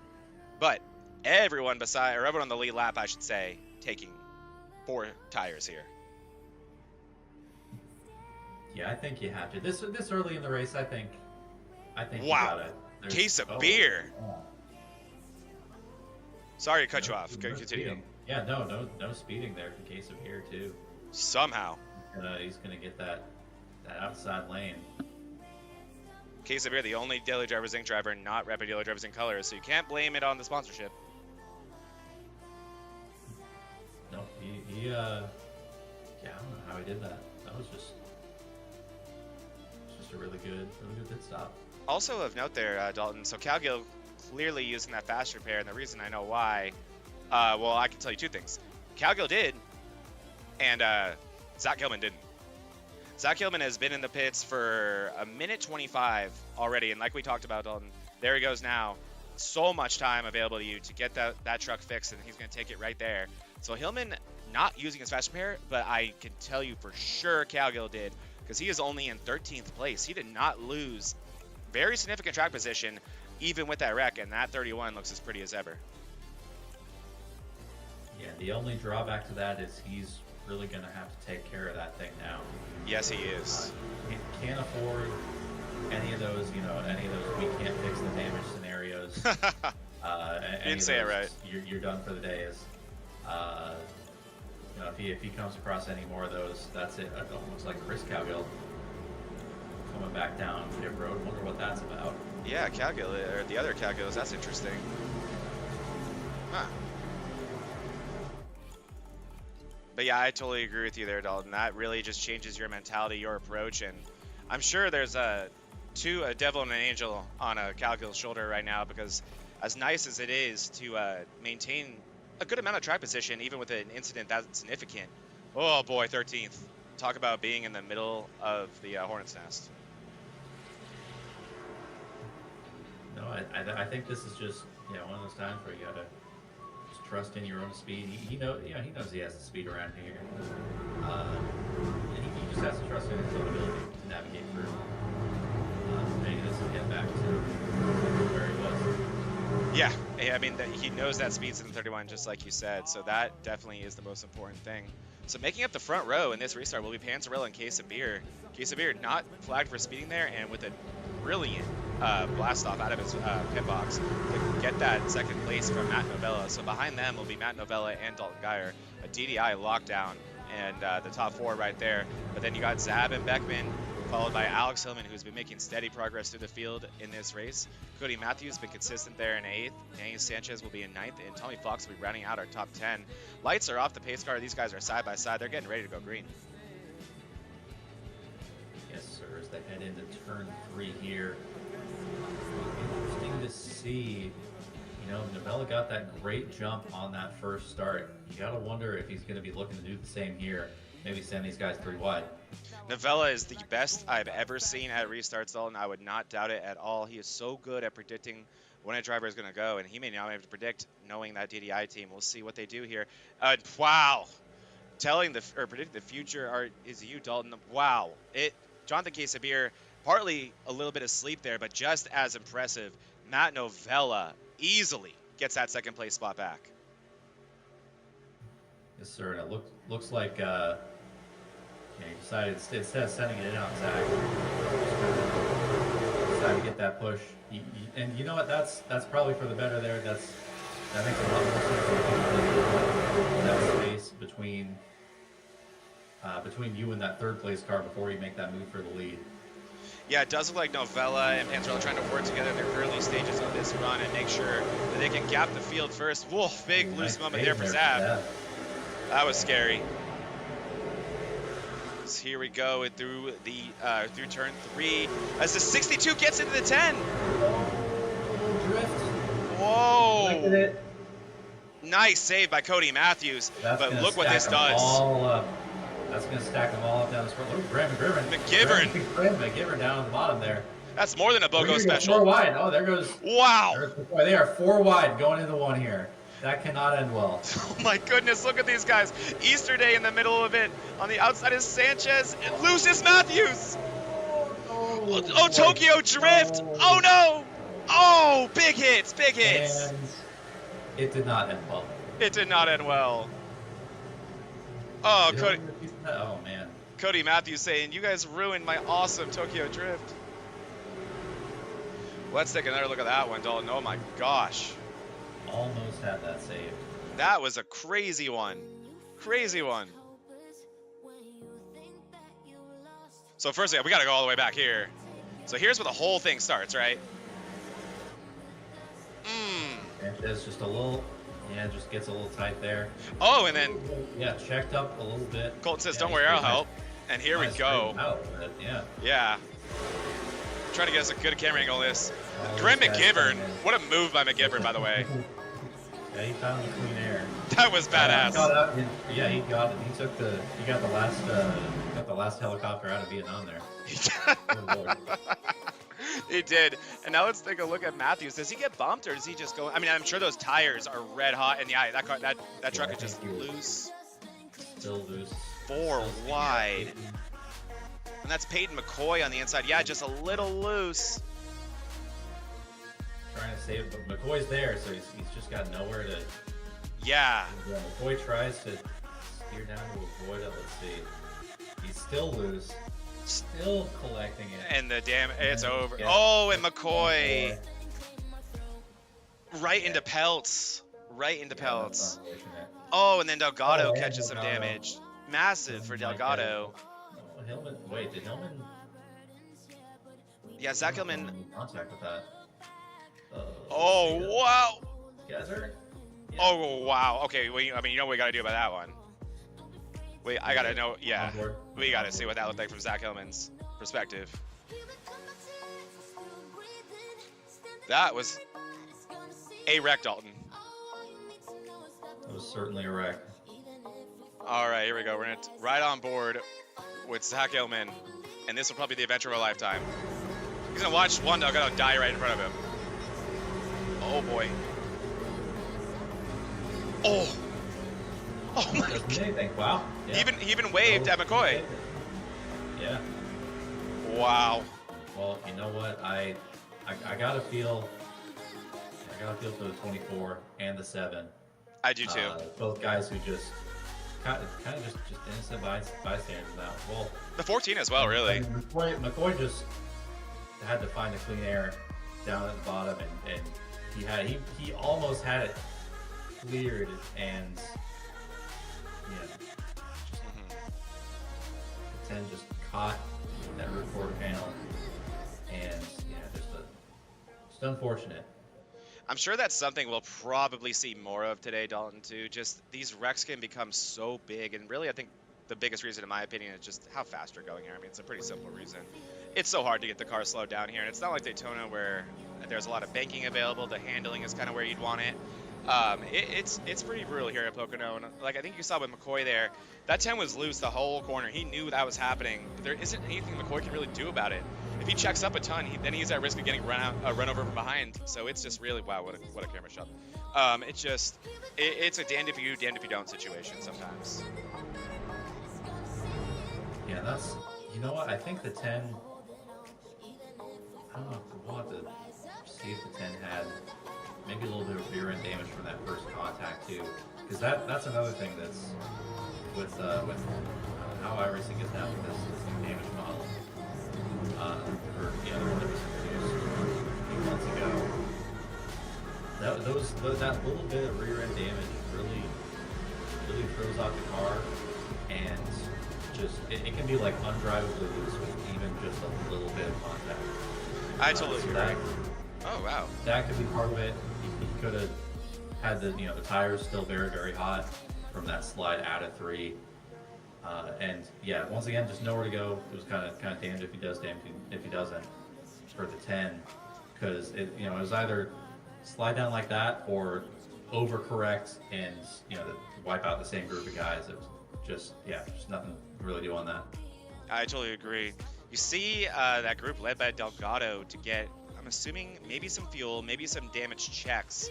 But everyone on the lead lap, I should say, taking 4 tires here. Yeah, I think you have to. This early in the race, I think Wow. you got it. Case of beer. Sorry to cut you off. Continue. Speeding. Yeah, no speeding there for Case of beer too. Somehow. He's gonna get that outside lane. Case of beer, the only Daily Drivers Inc. driver not repping Daily Drivers Inc. colors, so you can't blame it on the sponsorship. No, he I don't know how he did that. That was just a really good pit stop. Also of note there, Dalton, so Calgill clearly using that fast repair, and the reason I know why, well, I can tell you 2 things. Calgill did, and Zach Hillman didn't. Zach Hillman has been in the pits for 1:25 already, and like we talked about, Dalton, there he goes now. So much time available to you to get that truck fixed, and he's going to take it right there. So Hillman not using his fast repair, but I can tell you for sure Calgill did, because he is only in 13th place. He did not lose very significant track position, even with that wreck, and that 31 looks as pretty as ever. Yeah, the only drawback to that is he's really going to have to take care of that thing now. Yes, he is. Can't afford any of those, we can't fix the damage scenarios. Didn't say it right. You're done for the day. If he comes across any more of those, that's it. It looks like Chris Calgill coming back down pit road. Wonder what that's about. Yeah, Calgill, or the other Calgills, that's interesting. Huh. But yeah, I totally agree with you there, Dalton. That really just changes your mentality, your approach, and I'm sure there's a devil and an angel on a Calgill's shoulder right now, because as nice as it is to maintain a good amount of track position, even with an incident that significant. Oh boy, 13th. Talk about being in the middle of the hornet's nest. No, I think this is just one of those times where you gotta just trust in your own speed. He knows he has the speed around here. And he just has to trust in his own ability to navigate through. Maybe this will get back to where he was. Yeah, I mean, he knows that speed's in 31, just like you said, so that definitely is the most important thing. So making up the front row in this restart will be Panzarella and Case of Beer. Case of Beer not flagged for speeding there, and with a brilliant blast off out of his pit box to get that second place from Matt Novella. So behind them will be Matt Novella and Dalton Geyer, a DDI lockdown, and the top 4 right there. But then you got Zab and Beckman, followed by Alex Hillman, who's been making steady progress through the field in this race. Cody Matthews has been consistent there in 8th. Danny Sanchez will be in 9th, and Tommy Fox will be rounding out our top 10. Lights are off the pace car. These guys are side by side. They're getting ready to go green. Yes, sir. As they head into turn 3 here. Interesting to see. Novella got that great jump on that first start. You got to wonder if he's going to be looking to do the same here. Maybe send these guys 3 wide. Novella is the best I've ever seen at restarts, Dalton. I would not doubt it at all. He is so good at predicting when a driver is going to go, and he may not be able to predict knowing that DDI team. We'll see what they do here. Wow. Predicting the future is you, Dalton. Wow. Jonathan Quesabir, partly a little bit of sleep there, but just as impressive. Matt Novella easily gets that second place spot back. Yes, sir. And it looks like he decided instead of sending it in on Zach, decided to get that push. And you know what? That's probably for the better there. That makes a lot more sense. That space between you and that third place car before you make that move for the lead. Yeah, it does look like Novella and Panzarella trying to work together in their early stages of this run and make sure that they can gap the field first. Wolf, big loose moment there for Zab. That was scary. So here we go through turn 3 as the 62 gets into the 10. Drift. Whoa! It. Nice save by Cody Matthews. That's But gonna look what stack this them does. all up. That's going to stack them all up down the front. Look, McGivern. McGivern down on the bottom there. That's more than a BOGO Four special. wide. Oh, there goes. Wow. They are 4 wide going into one here. That cannot end well. Oh my goodness, look at these guys. Easter Day in the middle of it. On the outside is Sanchez. It loses Matthews. Oh, Tokyo Drift. Oh no. Oh, big hits, big hits. And it did not end well. It did not end well. Oh, Cody. Oh, man. Cody Matthews saying, you guys ruined my awesome Tokyo Drift. Let's take another look at that one, Dalton. Oh my gosh. Almost had that saved. That was a crazy one. Crazy one. So firstly, we got to go all the way back here. So here's where the whole thing starts, right? Sanchez just a little, just gets a little tight there. Oh, and then Yeah, checked up a little bit. Colton says, Yeah, don't worry, I'll help. And here we go. Yeah. Yeah. Trying to get us a good camera angle on this. Oh, Graham this guy's McGivern. coming in. What a move by McGivern, by the way. Yeah, he found the clean air. That was He got badass. out and- yeah, he got it. He got the last helicopter out of Vietnam there. Oh, Lord. He did. And now let's take a look at Matthews. Does he get bumped or does he just go? I mean, I'm sure those tires are red hot. And yeah, that truck I is just think he was loose. Still loose. 4 wide. And that's Peyton McCoy on the inside. Yeah, just a little loose. Trying to save, but McCoy's there, so he's just got nowhere to. Yeah. McCoy tries to steer down to avoid it. Let's see. He's still loose. Still collecting it. And the damn, it's over. Yeah. Oh, and McCoy. Right into Peltz. Right into Peltz. That's unfortunate. Oh, and then Delgado Oh, catches some Delgado. damage. Massive for Delgado. Oh, Hillman. Wait, did Hillman? Yeah, Zach Hillman. Contact with that. Oh, wow. Guys hurt? Yeah. Oh, wow. Okay, well, I mean, you know what we got to do about that one. Wait, I got to know. Yeah, On board. we got to see what that looked like from Zach Hillman's perspective. That was a wreck, Dalton. It was certainly a wreck. All right, here we go. We're right on board with Zach Hillman, and this will probably be the adventure of a lifetime. He's going to watch one Delgado die right in front of him. Oh, boy. Oh. Oh, my Doesn't God. do anything. Wow. Yeah. He even waved at McCoy. Yeah. Wow. Well, you know what? I gotta feel for the 24 and the 7. I do too. Both guys who just kind of just innocent bystanders now. Well, The 14 as well, really. I mean, McCoy just had to find the clean air down at the bottom, and he almost had it cleared, and the 10 just caught that rear quarter panel, and just unfortunate. I'm sure that's something we'll probably see more of today, Dalton, too. Just these wrecks can become so big, and really I think the biggest reason, in my opinion, is just how fast you're going here. I mean, it's a pretty simple reason. It's so hard to get the car slowed down here, and it's not like Daytona where there's a lot of banking available. The handling is kind of where you'd want it. It's pretty brutal here at Pocono, and like I think you saw with McCoy there, that 10 was loose the whole corner. He knew that was happening. There isn't anything McCoy can really do about it. If he checks up a ton, then he's at risk of getting run over from behind. So it's just really, wow, what a camera shot. It's a damned if you do, damned if you don't situation sometimes. Yeah, that's, you know what, I think the 10, I don't know, we'll have to see if the 10 had maybe a little bit of rear end damage from that first contact too, because that's another thing that's with how iRacing is now with this new damage model. For the other one that was introduced a few months ago, that little bit of rear end damage really throws off the car, and just it can be like undrivably loose with even just a little bit of contact. I totally So agree. Oh wow. that could be part of it. He could have had the tires still very, very hot from that slide out of 3, and yeah, once again, just nowhere to go. It was kind of damned if he does, damned if he doesn't for the 10, because it was either slide down like that or overcorrect and wipe out the same group of guys. It was just nothing to really do on that. I totally agree. You see that group led by Delgado to get, I'm assuming, maybe some fuel, maybe some damage checks.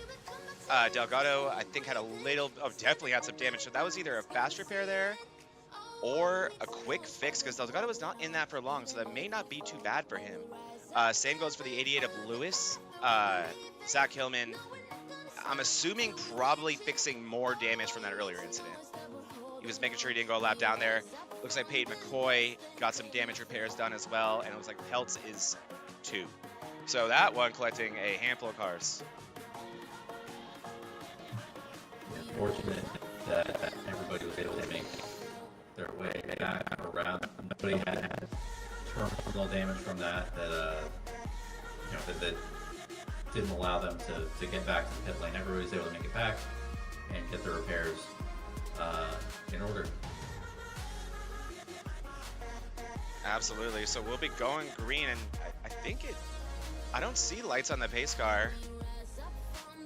Delgado, I think, definitely had some damage. So that was either a fast repair there or a quick fix, because Delgado was not in that for long, so that may not be too bad for him. Same goes for the 88 of Lewis. Zach Hillman, I'm assuming, probably fixing more damage from that earlier incident. He was making sure he didn't go a lap down there. Looks like Peyton McCoy got some damage repairs done as well, and it looks like Peltz is 2. So that one collecting a handful of cars. Fortunate that everybody was able to make their way back around. Nobody had terminal damage from that didn't allow them to get back to the pit lane. Everybody was able to make it back and get the repairs in order. Absolutely. So we'll be going green, and I don't see lights on the pace car,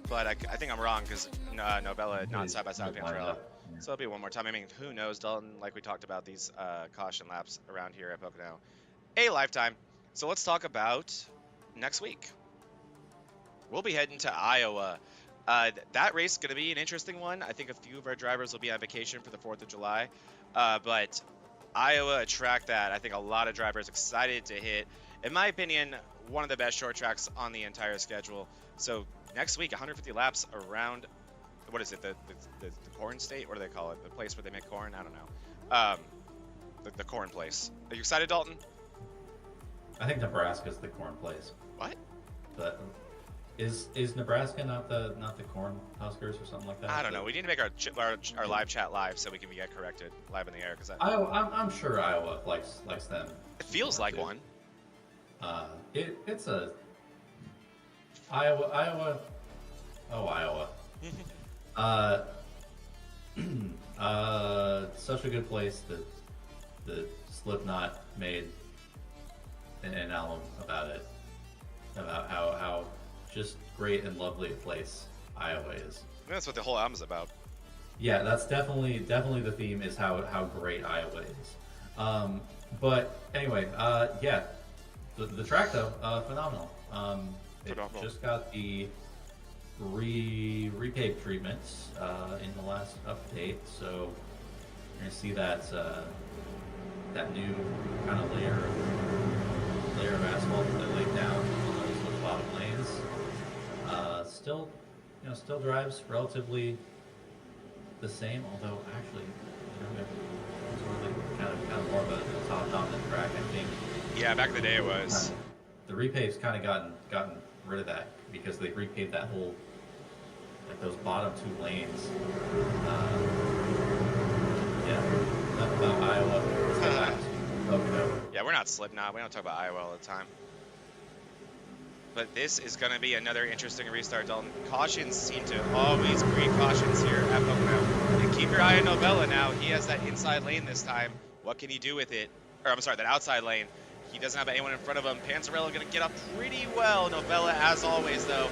but I think I'm wrong, because Novella not side by side with Panzarella. So it'll be one more time. I mean, who knows, Dalton? Like we talked about, these caution laps around here at Pocono, a lifetime. So let's talk about next week. We'll be heading to Iowa. That race is going to be an interesting one. I think a few of our drivers will be on vacation for the 4th of July. But Iowa, a track that I think a lot of drivers excited to hit. In my opinion, one of the best short tracks on the entire schedule. So next week, 150 laps around, what is it, the corn state? What do they call it? The place where they make corn? I don't know. The corn place. Are you excited, Dalton? I think Nebraska's the corn place. What? But is Nebraska not the corn huskers or something like that? I don't know. We need to make our live chat live so we can get corrected live in the air. I'm sure Iowa likes them. It feels like one. It's a Iowa. Oh, Iowa. Such a good place that the Slipknot made an album about it, about how just great and lovely a place Iowa is. That's what the whole album's about. Yeah, that's definitely the theme, is how great Iowa is. But anyway, the track though, phenomenal. It just got the repave treatments in the last update, so you're gonna see that new kind of layer of asphalt that they laid down on those bottom lanes. Still drives relatively the same, although actually, it's really kind of more of a top dominant track, I think. Yeah, back in the day it was. The repave's kind of gotten rid of that, because they repaved that whole, like, those bottom 2 lanes. Enough about Iowa. Let's get back to Pocono. Yeah, we're not Slipknot. We don't talk about Iowa all the time. But this is going to be another interesting restart, Dalton. Cautions seem to always breed cautions here at Pocono. And keep your eye on Novella now. He has that inside lane this time. What can he do with it? Or, I'm sorry, that outside lane. He doesn't have anyone in front of him. Panzarella going to get up pretty well. Novella, as always, though,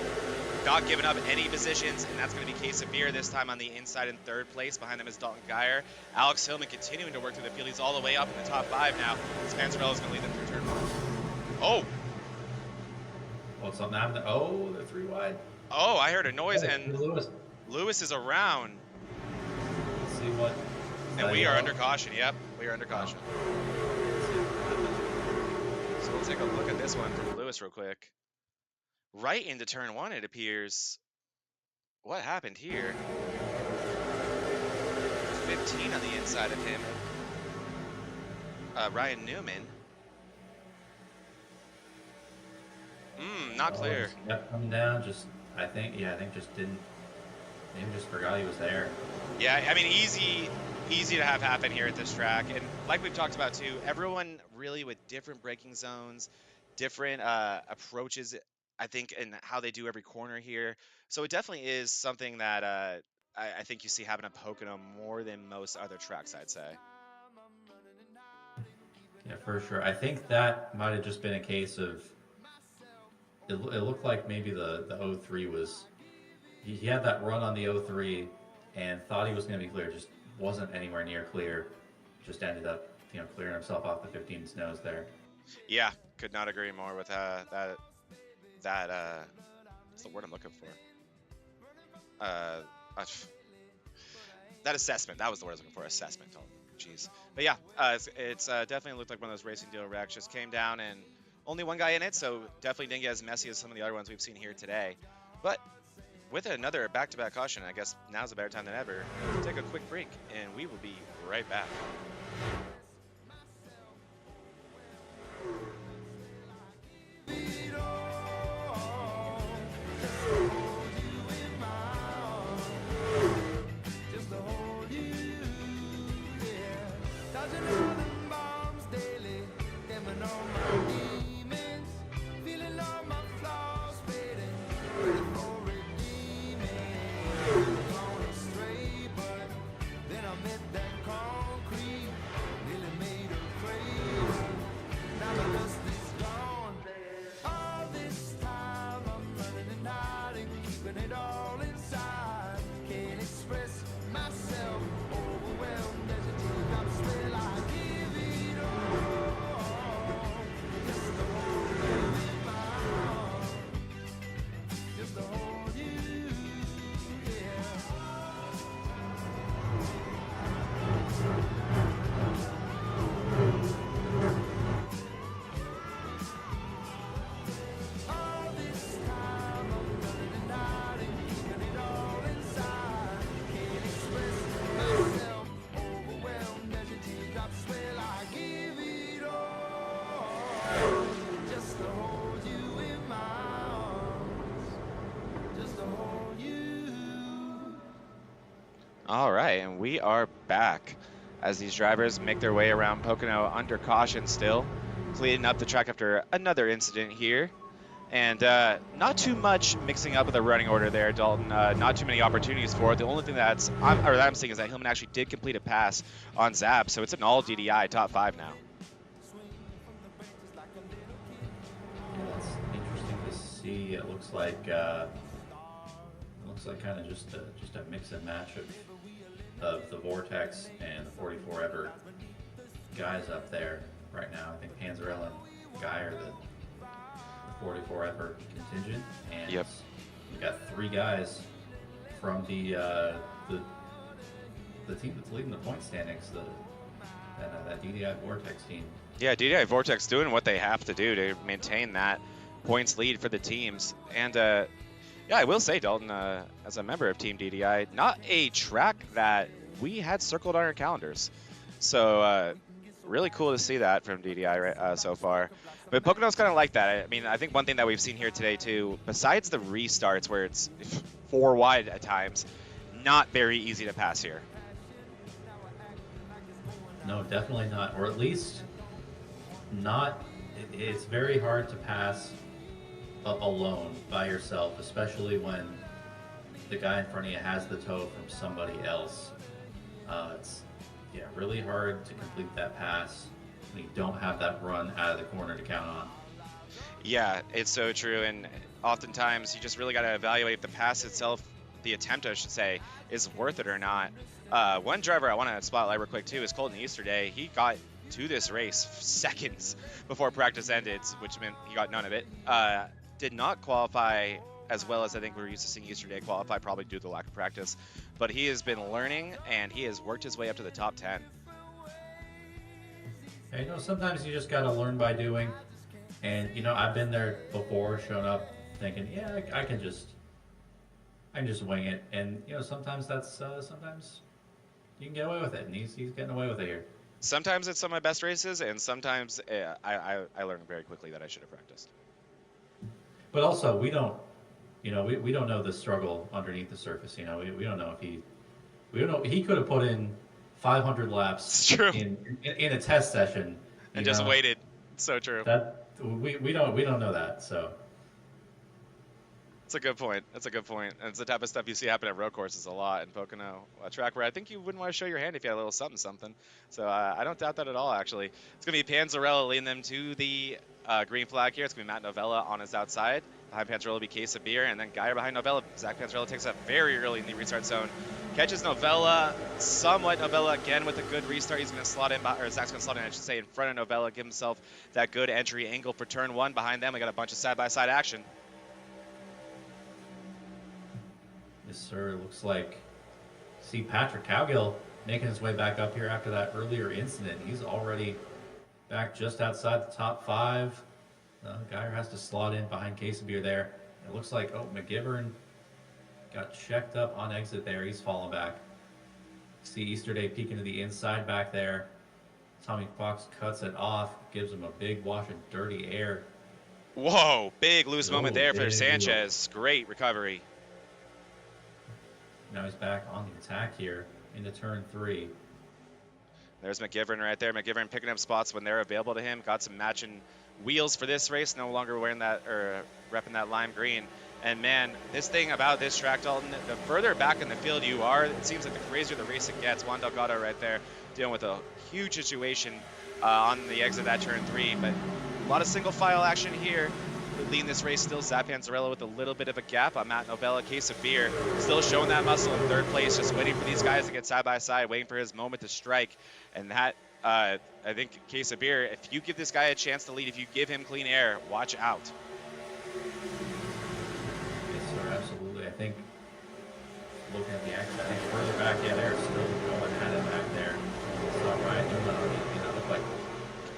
not giving up any positions, and that's going to be case of beer this time on the inside in 3rd place. Behind him is Dalton Geyer. Alex Hillman continuing to work through the field. He's all the way up in the top 5 now. Panzarella's going to lead them through turn 1. Oh! Well, something happened. Oh, they're 3 wide. Oh, I heard a noise, and Lewis is around. Let's see what. And we are under caution. Yep, we are under caution. So we'll take a look at this one from Lewis real quick. Right into turn 1, it appears. What happened here? 15 on the inside of him. Ryan Newman. Not clear. Yep, coming down. I think just didn't. Maybe just forgot he was there. Yeah, I mean, easy to have happen here at this track. And like we've talked about too, everyone really with different braking zones, different approaches, I think, in how they do every corner here. So it definitely is something that I think you see happen at Pocono more than most other tracks, I'd say. Yeah, for sure. I think that might have just been a case of it looked like maybe the 03 was, he had that run on the 03 and thought he was going to be clear, just wasn't anywhere near clear, just ended up, clearing himself off the 15's nose there. Yeah, could not agree more with that what's the word I'm looking for? That assessment. That was the word I was looking for. Assessment. Oh, jeez. But yeah, it's definitely looked like one of those racing deal wrecks. Just came down and only one guy in it, so definitely didn't get as messy as some of the other ones we've seen here today. But with another back-to-back caution, I guess now's a better time than ever. We'll take a quick break, and we will be right back. All right, and we are back as these drivers make their way around Pocono under caution still, cleaning up the track after another incident here. And not too much mixing up with the running order there, Dalton. Not too many opportunities for it. The only thing that I'm seeing is that Hillman actually did complete a pass on Zap, so it's an all DDI top 5 now. Yeah, that's interesting to see. It looks like kind of just a mix and match of the Vortex and the 44 ever guys up there right now. I think Panzarella and Guy are the 44 ever contingent, and yep, we got 3 guys from the team that's leading the point standings, that DDI Vortex team. Yeah, DDI Vortex doing what they have to do to maintain that points lead for the teams. And yeah, I will say, Dalton, as a member of Team DDI, not a track that we had circled on our calendars. So really cool to see that from DDI so far. But Pocono's kind of like that. I mean, I think one thing that we've seen here today, too, besides the restarts where it's 4 wide at times, not very easy to pass here. No, definitely not. Or at least not. It's very hard to pass alone by yourself, especially when the guy in front of you has the tow from somebody else. It's really hard to complete that pass when you don't have that run out of the corner to count on. Yeah, it's so true, and oftentimes you just really got to evaluate if the pass itself, the attempt I should say, is worth it or not. One driver I want to spotlight real quick too is Colton Easterday. He got to this race seconds before practice ended, which meant he got none of it. Did not qualify as well as I think we're used to seeing Easterday qualify, probably due to the lack of practice. But he has been learning, and he has worked his way up to the top 10. Yeah, sometimes you just got to learn by doing. And, I've been there before, shown up thinking, yeah, I can just wing it. And, sometimes sometimes you can get away with it, and he's getting away with it here. Sometimes it's some of my best races, and sometimes I learn very quickly that I should have practiced. But also, we don't know the struggle underneath the surface. We don't know if he could have put in 500 laps in a test session and just waited. So true. That we don't know that. So it's a good point. That's a good point. And it's the type of stuff you see happen at road courses a lot in Pocono, a track where I think you wouldn't want to show your hand if you had a little something. So I don't doubt that at all. Actually, it's gonna be Panzarella leading them to the green flag here. It's going to be Matt Novella on his outside. Behind Panzarella will be Case of Beer, and then Geyer behind Novella. Zach Panzarella takes up very early in the restart zone. Catches Novella, somewhat Novella again with a good restart. He's going to slot in, or Zach's going to slot in, I should say, in front of Novella, give himself that good entry angle for turn 1. Behind them, we got a bunch of side-by-side action. Yes, sir. Looks like, see Patrick Cowgill making his way back up here after that earlier incident. He's already back just outside the top 5. Geyer has to slot in behind Case of Beer there. It looks like, McGivern got checked up on exit there. He's falling back. See Easterday peeking to the inside back there. Tommy Fox cuts it off, gives him a big wash of dirty air. Whoa, big loose moment there for Sanchez. Great recovery. Now he's back on the attack here into turn 3. There's McGivern right there. McGivern picking up spots when they're available to him. Got some matching wheels for this race. No longer wearing that or repping that lime green. And man, this thing about this track, Dalton, the further back in the field you are, it seems like the crazier the race it gets. Juan Delgado right there dealing with a huge situation on the exit of that turn 3. But a lot of single file action here. Leading this race still, Zach Panzarella with a little bit of a gap on Matt Novella. Case of Beer still showing that muscle in 3rd place, just waiting for these guys to get side by side, waiting for his moment to strike. And that, I think, Case of Beer, if you give this guy a chance to lead, if you give him clean air, watch out. Yes, sir, absolutely. I think, looking at the action, I think further back, they're still going at it back there. So Ryan Newman, looked like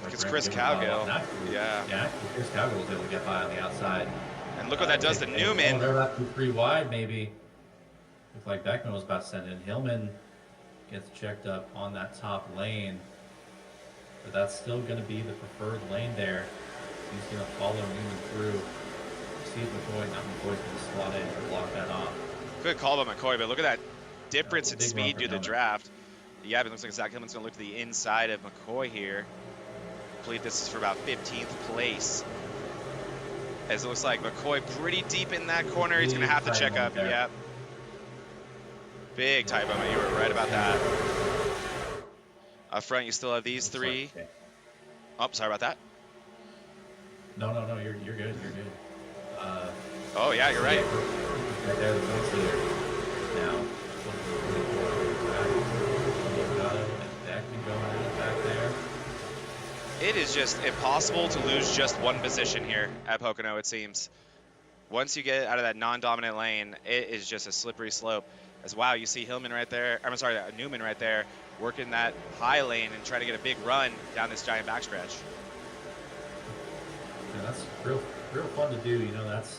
it's Chris Cowgill. Yeah, Chris Cowgill was able to get by on the outside. And look what that does to Newman. They're left 3 wide, maybe. Looked like Beckman was about to send in. Hillman gets checked up on that top lane. But that's still going to be the preferred lane there. He's going to follow Newman through. See if McCoy's going to slot in or block that off. Good call by McCoy, but look at that difference in speed due to the draft. Yeah, but it looks like Zach Hillman's going to look to the inside of McCoy here. I believe this is for about 15th place. As it looks like McCoy pretty deep in that corner. He's going to have to check up. Yep. Big tight moment. You were right about that. Up front, you still have these 3. Oh, sorry about that. No, you're good. You're good. Oh, yeah, you're right. Right there, the points leader. Now, back there. It is just impossible to lose just one position here at Pocono, it seems. Once you get out of that non-dominant lane, it is just a slippery slope. As wow, you see Hillman right there, Newman right there, working that high lane and trying to get a big run down this giant backstretch. Yeah, that's real fun to do.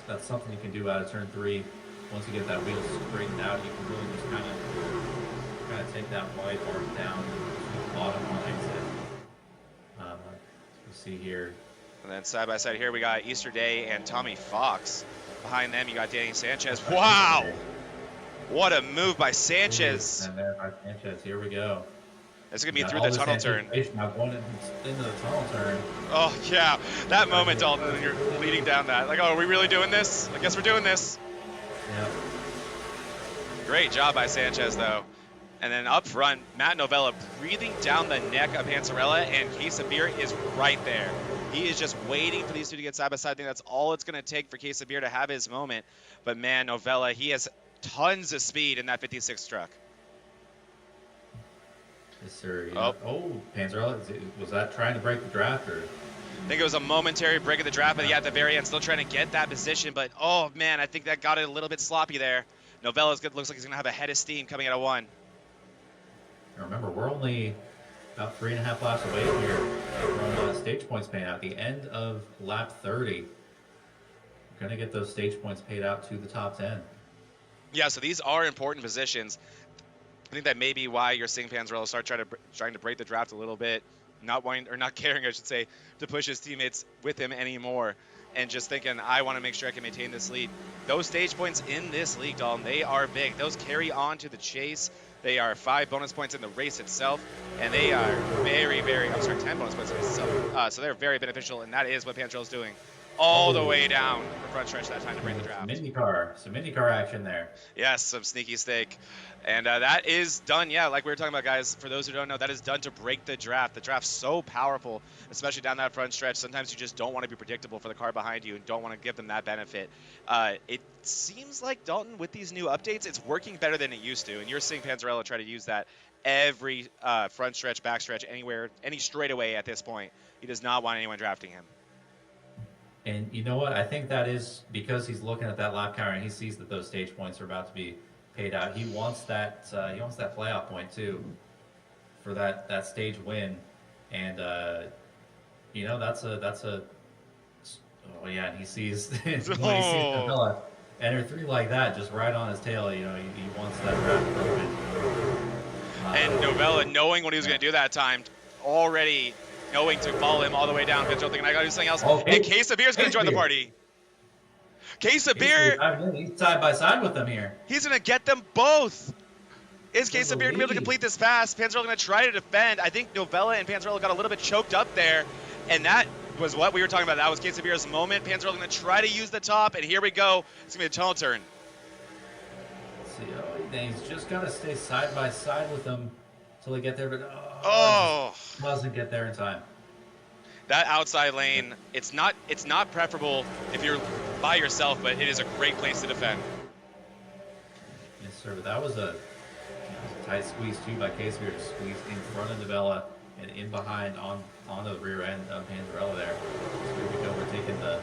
That's something you can do out of turn 3. Once you get that wheel straightened out, you can really just kind of take that wide arc down to the bottom on exit. See here. And then side by side here, we got Easter Day and Tommy Fox. Behind them, you got Danny Sanchez. Wow! What a move by Sanchez. And there by Sanchez. Here we go. It's going to be through the tunnel turn. Now going into the tunnel turn. Oh, yeah. That moment, Dalton, when you're leading down that. Like, oh, are we really doing this? I guess we're doing this. Yeah. Great job by Sanchez, though. And then up front, Matt Novella breathing down the neck of Panzarella, and Case of Beer is right there. He is just waiting for these 2 to get side by side. I think that's all it's going to take for Case of Beer to have his moment. But man, Novella, he has tons of speed in that 56 truck. Yes, sir. Panzarella, was that trying to break the draft? Or? I think it was a momentary break of the draft, but yeah, at the very end, still trying to get that position. But oh man, I think that got it a little bit sloppy there. Novella's good. Looks like he's going to have a head of steam coming out of 1. Remember, we're only about 3.5 laps away here from stage points paid out. At the end of lap 30, we're going to get those stage points paid out to the top 10. Yeah, so these are important positions. I think that may be why you're seeing Panzarella start trying to break the draft a little bit, not caring, I should say, to push his teammates with him anymore, and just thinking, I want to make sure I can maintain this lead. Those stage points in this league, Dalton, they are big. Those carry on to the chase. They are 5 bonus points in the race itself, and they are 10 bonus points in the race itself. So they're very beneficial, and that is what Panzarella's doing. all the way down the front stretch that time to break the draft. Some IndyCar action there. Yes, some sneaky stake. And that is done, yeah, like we were talking about, guys. For those who don't know, that is done to break the draft. The draft's so powerful, especially down that front stretch. Sometimes you just don't want to be predictable for the car behind you and don't want to give them that benefit. It seems like, Dalton, with these new updates, it's working better than it used to. And you're seeing Panzarella try to use that every front stretch, back stretch, anywhere, any straightaway at this point. He does not want anyone drafting him. And you know what? I think that is because he's looking at that lap counter and he sees that those stage points are about to be paid out. He wants that. He wants that playoff point too, for that stage win. And you know, that's a. Oh yeah, and he sees when he sees Novella enter 3 like that, just right on his tail. You know, he wants that draft broken. And Novella, knowing what he was going to do that time, already knowing to follow him all the way down, thinking I got to do something else. Oh, and Quesabeer is going to join the party. Quesabeer, he's side by side with them here. he's going to get them both. Is Quesabeer going to be able to complete this pass? Panzarella going to try to defend. I think Novella and Panzarella got a little bit choked up there, and that was what we were talking about. That was Quesabeer's moment. Panzarella going to try to use the top, and here we go. It's going to be a tunnel turn. Let's see, he's just got to stay side by side with them until they get there, but doesn't get there in time. That outside lane, it's not preferable if you're by yourself, but it is a great place to defend. Yes, sir. But that was a tight squeeze too by Quesabeer to squeeze in front of Novella and in behind on the rear end of Panzarella there. So here we go. We're taking the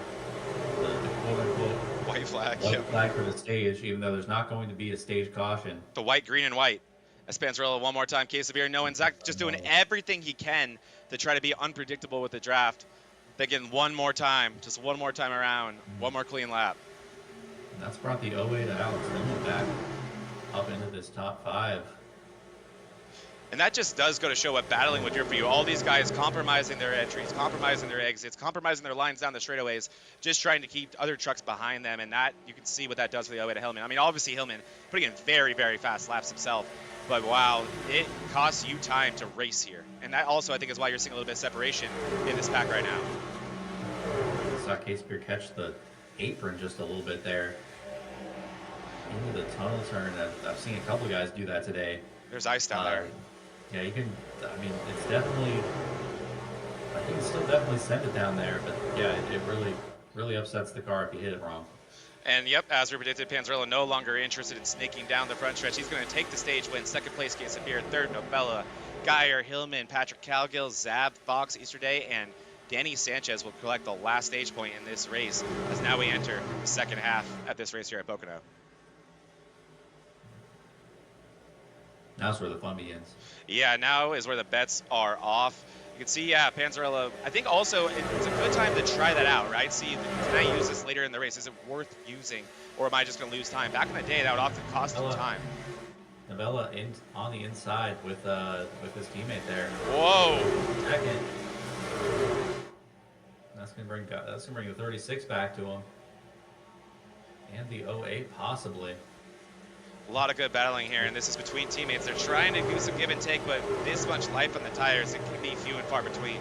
quote-unquote White flag. white flag for the stage, even though there's not going to be a stage caution. The white, green, and white. As Panzarella one more time, Quesabeer knowing Zach just doing everything he can to try to be unpredictable with the draft. Thinking one more time around, one more clean lap. And that's brought the 08 to Alex Dillon back up into this top 5. And that just does go to show what battling would do for you. All these guys compromising their entries, compromising their exits, compromising their lines down the straightaways, just trying to keep other trucks behind them. And that, you can see what that does for the 08 to Hillman. I mean, obviously Hillman putting in very, very fast laps himself. But wow, it costs you time to race here. And that also, I think, is why you're seeing a little bit of separation in this pack right now. I saw Quesabeer catch the apron just a little bit there into the tunnel turn. I've seen a couple of guys do that today. There's ice down there. Yeah, you can, I mean, it's definitely, I think it's still definitely send it down there, but yeah, it really upsets the car if you hit it wrong. And yep, as we predicted, Panzarella no longer interested in snaking down the front stretch. He's going to take the stage win. Second place, Quesabeer. Third, Novella, Geyer, Hillman, Patrick Calgill, Zab, Fox, Easterday, and Danny Sanchez will collect the last stage point in this race, as now we enter the second half at this race here at Pocono. Now's where the fun begins. Yeah, now is where the bets are off. You can see, yeah, Panzarella, I think also it's a good time to try that out, right? See, can I use this later in the race? Is it worth using, or am I just going to lose time? Back in the day, that would often cost him time. Novella on the inside with his teammate there. Whoa! Second. That's gonna bring the 36 back to him, and the 08 possibly. A lot of good battling here, and this is between teammates. They're trying to do some give and take, but this much life on the tires, it can be few and far between.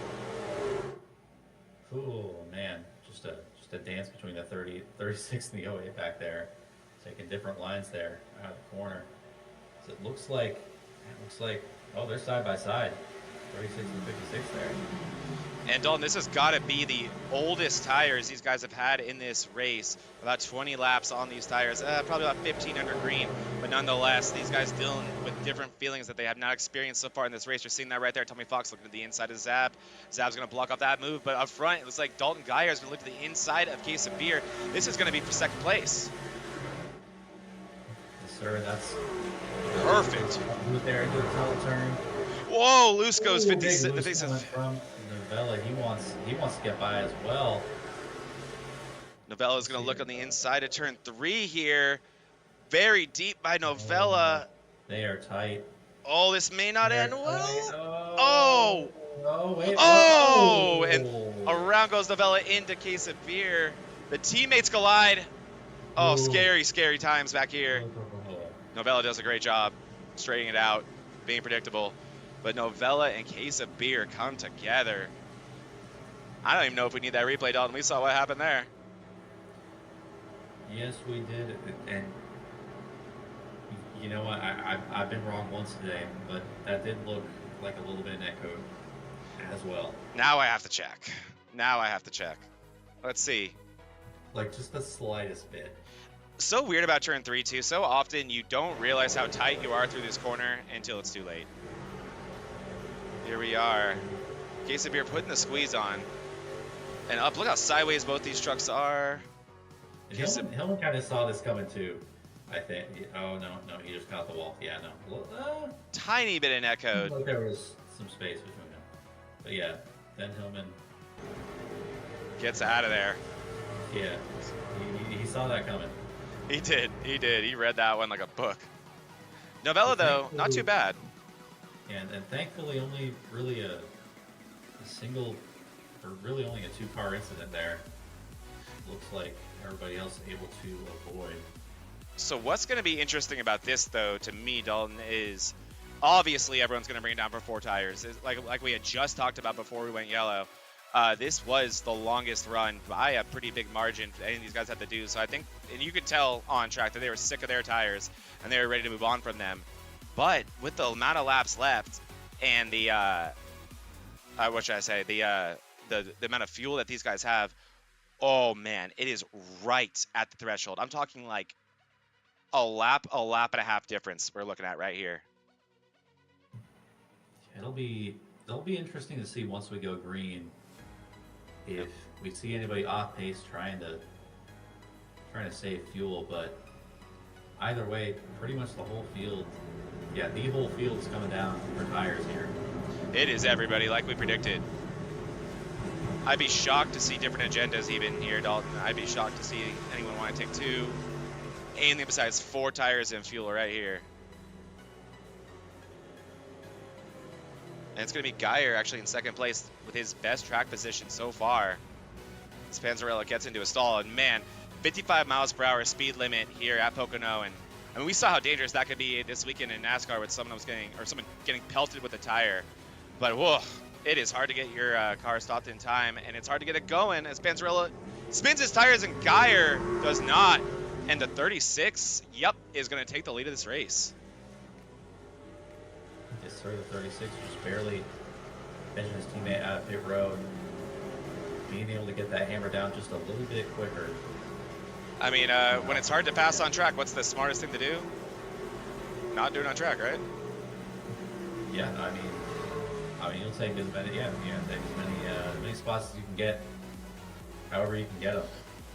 Oh man, just a dance between the 36 and the 08 back there, taking different lines there out of the corner. So it looks like, oh, they're side by side, 36 and 56 there. And Dalton, this has got to be the oldest tires these guys have had in this race. About 20 laps on these tires, probably about 15 under green. But nonetheless, these guys dealing with different feelings that they have not experienced so far in this race. You're seeing that right there. Tommy Fox looking at the inside of Zab. Zab's going to block off that move. But up front, it looks like Dalton Geyer is going to look to the inside of Quesabeer. This is going to be for second place. Yes, sir. That's perfect. Move there into the tunnel turn. Whoa, loose goes 56. Novella, he wants to get by as well. Novella is going to look on the inside of turn 3 here. Very deep by Novella. They are tight. Oh, this may not end well. Oh! Wait. Oh! And around goes Novella into Quesabeer. The teammates collide. Oh, scary, scary times back here. Novella does a great job straightening it out, being predictable. But Novella and Quesabeer come together. I don't even know if we need that replay, Dalton. We saw what happened there. Yes, we did. And you know what? I've been wrong once today, but that did look like a little bit of netcode as well. Now I have to check. Let's see. Like just the slightest bit. So weird about turn 3 too. So often you don't realize how tight you are through this corner until it's too late. Here we are. Case of beer putting the squeeze on. And up, look how sideways both these trucks are. Hillman kind of saw this coming too, I think. Oh, no, he just caught the wall. Yeah, no. Tiny bit of netcode. Like there was some space between them. But yeah, then Hillman gets out of there. Yeah, he saw that coming. He did. He read that one like a book. Novella, though, not too bad. And thankfully only really a single, or really only a 2-car incident there. Looks like everybody else able to avoid. So what's going to be interesting about this, though, to me, Dalton, is obviously everyone's going to bring it down for 4 tires. Like we had just talked about before we went yellow. This was the longest run by a pretty big margin any of these guys had to do. So I think, and you could tell on track that they were sick of their tires and they were ready to move on from them. But with the amount of laps left and the what should I say, the amount of fuel that these guys have, oh man, it is right at the threshold. I'm talking like a lap and a half difference we're looking at right here. It'll be interesting to see once we go green if we see anybody off pace trying to save fuel. But either way, pretty much the whole field, the whole field is coming down for tires here. It is everybody, like we predicted. I'd be shocked to see different agendas even here, Dalton. I'd be shocked to see anyone want to take 2, anything besides 4 tires and fuel right here. And it's going to be Geyer actually in second place with his best track position so far. Spanzarella gets into a stall, and man, 55 miles per hour speed limit here at Pocono. And I mean, we saw how dangerous that could be this weekend in NASCAR with someone getting pelted with a tire. But whoa, it is hard to get your car stopped in time, and it's hard to get it going as Spanzarella spins his tires and Geyer does not. And the 36, is going to take the lead of this race. Yes, sir, the 36 just barely edging his teammate out of pit road. Being able to get that hammer down just a little bit quicker. I mean, when it's hard to pass on track, what's the smartest thing to do? Not do it on track, right? Yeah, I mean, you'll take as many, take as many spots as you can get, however you can get them.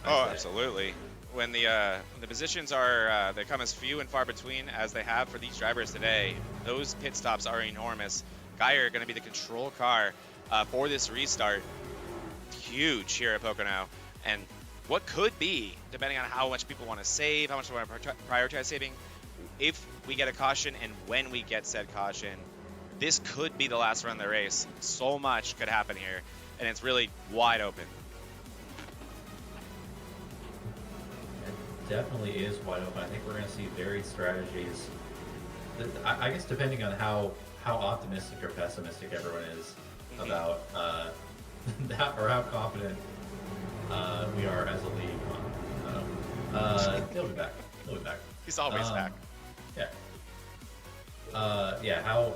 Oh, absolutely. When the positions are they come as few and far between as they have for these drivers today, those pit stops are enormous. Geyer going to be the control car for this restart. Huge here at Pocono, and what could be, depending on how much people want to save, how much they want to prioritize saving, if we get a caution and when we get said caution, this could be the last run of the race. So much could happen here, and it's really wide open. It definitely is wide open. I think we're going to see varied strategies. I guess depending on how optimistic or pessimistic everyone is about that, or how confident we are as a league. He'll be back. He's always back. Yeah. How?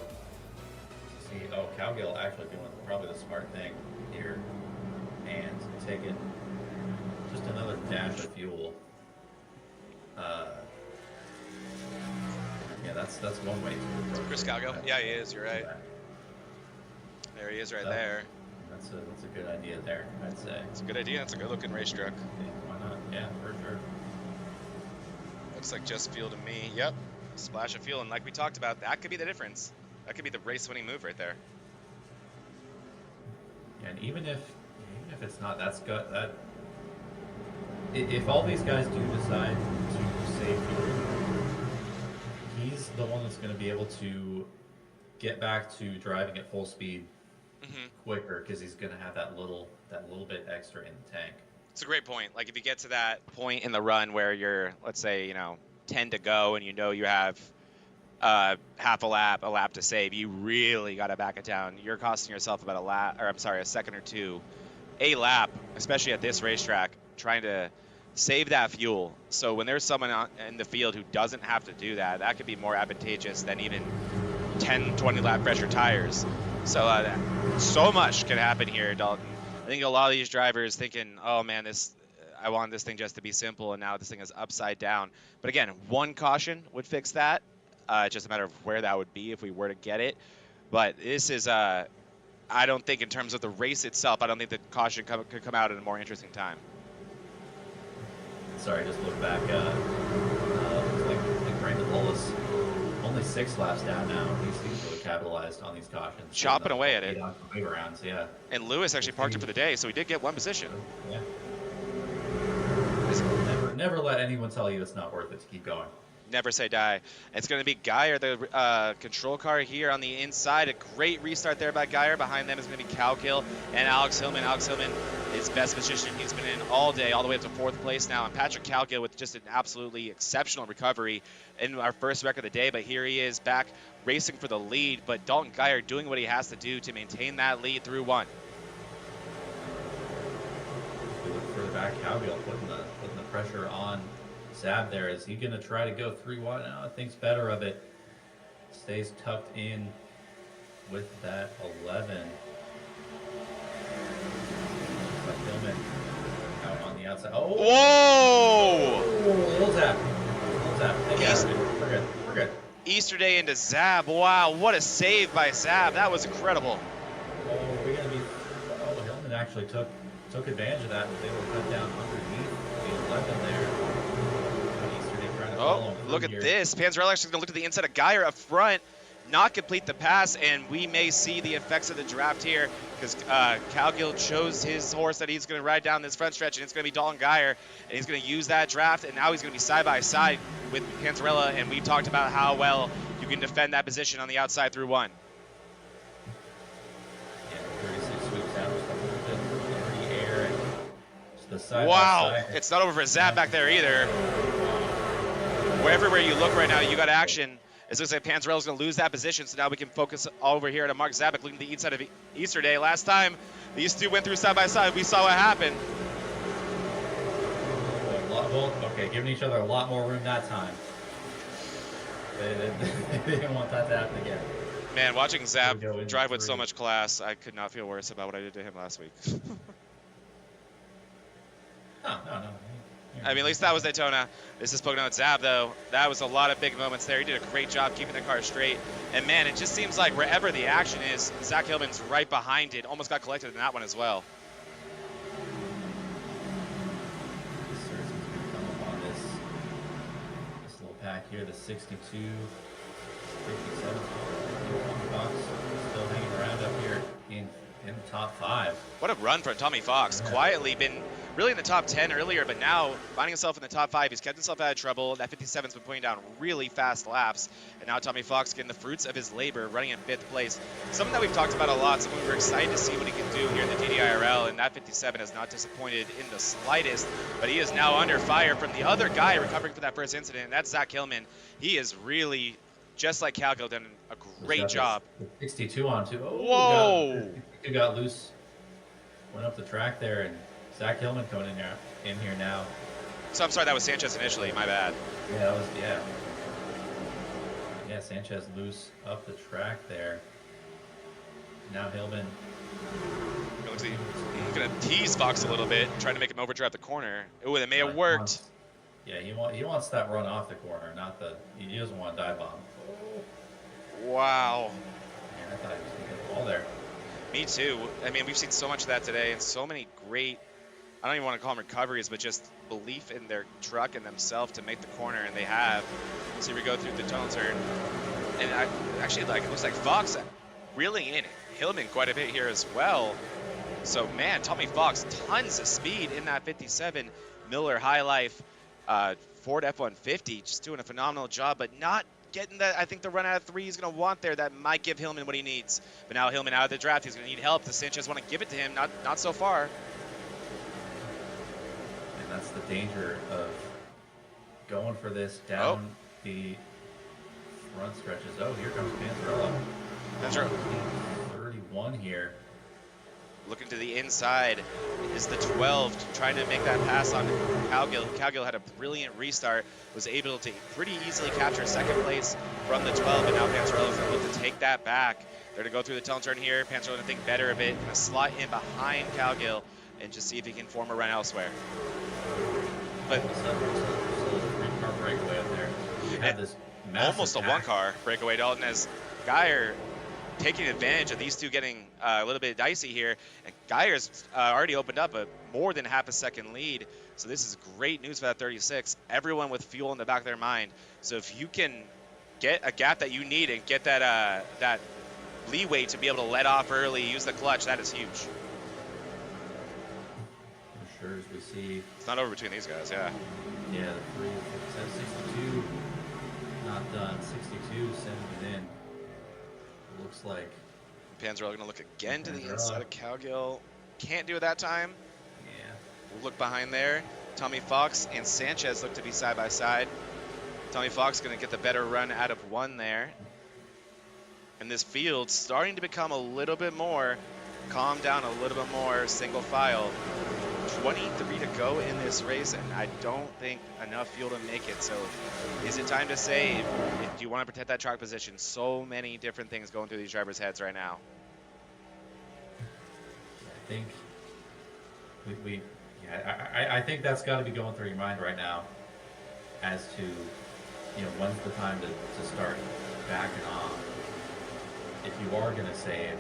See, Cowgill actually doing probably the smart thing here, and taking just another dash of fuel. That's one way to approach Chris Cowgill. Yeah, he is. You're right. There he is, right there. That's a good idea there, I'd say. It's a good idea. It's a good-looking race truck. Yeah, why not? Yeah, for sure. Looks like just fuel to me. Yep. Splash of fuel, and like we talked about, that could be the difference. That could be the race-winning move right there. And even if it's not, if all these guys do decide to save fuel, he's the one that's going to be able to get back to driving at full speed quicker, because he's going to have that little bit extra in the tank. It's a great point. Like if you get to that point in the run where you're, let's say, 10 to go, and you have half a lap to save, you really got to back it down. You're costing yourself about a second or two, a lap, especially at this racetrack, trying to save that fuel. So when there's someone in the field who doesn't have to do that, that could be more advantageous than even 10, 20 lap pressure tires. So so much can happen here, Dalton. I think a lot of these drivers thinking, oh man, I want this thing just to be simple, and now this thing is upside down. But again, one caution would fix that. Just a matter of where that would be if we were to get it. But this is, I don't think in terms of the race itself, I don't think the caution could come out at a more interesting time. Sorry, just look back. Looks like Brandon Lowell's only 6 laps down now. He's really capitalized on these cautions. Chopping away at it. Rounds, yeah. And Lewis actually parked it for the day, so he did get one position. Yeah. Never let anyone tell you it's not worth it to keep going. Never say die. It's going to be Geyer, the control car here on the inside. A great restart there by Geyer. Behind them is going to be Calgill and Alex Hillman. Alex Hillman, his best position he's been in all day, all the way up to 4th place now. And Patrick Calgill with just an absolutely exceptional recovery in our first wreck of the day. But here he is back racing for the lead. But Dalton Geyer doing what he has to do to maintain that lead through 1. Further back, Calgill putting the pressure on Zab there. Is he going to try to go 3-1? No, thinks better of it. Stays tucked in with that 11. But Hillman out on the outside. Oh! Whoa! Little Zab. We're good. Easterday into Zab. Wow, what a save by Zab. That was incredible. Oh, we're going to be... Oh, Hillman actually took advantage of that and was able to cut down underneath the 11 there. Oh, look at this. Panzarella actually going to look to the inside of Geyer up front, not complete the pass, and we may see the effects of the draft here because Calgill chose his horse that he's going to ride down this front stretch, and it's going to be Dalton Geyer, and he's going to use that draft, and now he's going to be side by side with Panzarella, and we've talked about how well you can defend that position on the outside through 1. Yeah, 36 sweeps out, just a little bit in the air, and just the side wow, by side. It's not over for Zab back there either. Everywhere you look right now, you got action. It looks like Panzarella's going to lose that position, so now we can focus over here to Mark Zabek leading the inside of Easterday. Last time these two went through side by side, we saw what happened. Well, okay, giving each other a lot more room that time. They didn't want that to happen again. Man, watching Zab drive with so much class, I could not feel worse about what I did to him last week. No. I mean, at least that was Daytona. This is Pocono at Zab, though. That was a lot of big moments there. He did a great job keeping the car straight. And, man, it just seems like wherever the action is, Zach Hillman's right behind it. Almost got collected in that one as well. This little pack here, the 62, 57. Fox still hanging around up here in the top 5. What a run from Tommy Fox. Quietly been really in the top 10 earlier, but now finding himself in the top 5. He's kept himself out of trouble. That 57's been putting down really fast laps. And now Tommy Fox getting the fruits of his labor, running in 5th place. Something that we've talked about a lot, something we were excited to see what he can do here in the DDIRL, and that 57 has not disappointed in the slightest. But he is now under fire from the other guy recovering from that first incident, and that's Zach Hillman. He is really, just like Calgill, done a great job. 62 on 2. Oh, whoa! He got loose. Went up the track there, and Zach Hillman coming in here now. So I'm sorry, that was Sanchez initially. My bad. Yeah, that was yeah. Sanchez loose up the track there. Now Hillman. Looks like he's gonna tease Fox a little bit, trying to make him overdrive the corner. Ooh, it may have worked. He wants that run off the corner, not the. He doesn't want a dive bomb. Wow. Man, I thought he was gonna get the ball there. Me too. I mean, we've seen so much of that today, and so many great, I don't even want to call them recoveries, but just belief in their truck and themselves to make the corner, and they have. So we go through the tunnel turn, and actually, like, it looks like Fox reeling in Hillman quite a bit here as well. So, man, Tommy Fox, tons of speed in that 57 Miller High Life Ford F-150, just doing a phenomenal job, but not getting that, I think, the run out of 3 he's going to want there. That might give Hillman what he needs. But now Hillman out of the draft, he's going to need help. The Sanchez want to give it to him, not so far. And that's the danger of going for this down the front stretches. Oh, here comes Panzarella. That's right. 31 here. Looking to the inside is the 12 trying to make that pass on Calgill. Calgill had a brilliant restart, was able to pretty easily capture second place from the 12, and now Panzarella is able to take that back. They're going to go through the tunnel turn here. Panzarella going to think better of it, going to slot in behind Calgill and just see if he can form a run elsewhere. But three-car breakaway up there. You have this almost a one-car breakaway, Dalton, as Geyer taking advantage of these two getting a little bit dicey here. And Geyer's already opened up a more than half a second lead. So this is great news for that 36. Everyone with fuel in the back of their mind. So if you can get a gap that you need and get that that leeway to be able to let off early, use the clutch, that is huge. For sure, as we see. It's not over between these guys, yeah. Yeah, the 62 not done. 62 sending it in. Looks like Panzarella going to look again to the inside of Calgill. Can't do it that time. Yeah. We'll look behind there. Tommy Fox and Sanchez look to be side by side. Tommy Fox going to get the better run out of one there. And this field starting to become a little bit more calm down, a little bit more single file. 23 to go in this race, and I don't think enough fuel to make it. So is it time to save? Do you want to protect that track position? So many different things going through these drivers' heads right now. I think I think that's got to be going through your mind right now as to, you know, when's the time to start backing off if you are going to save.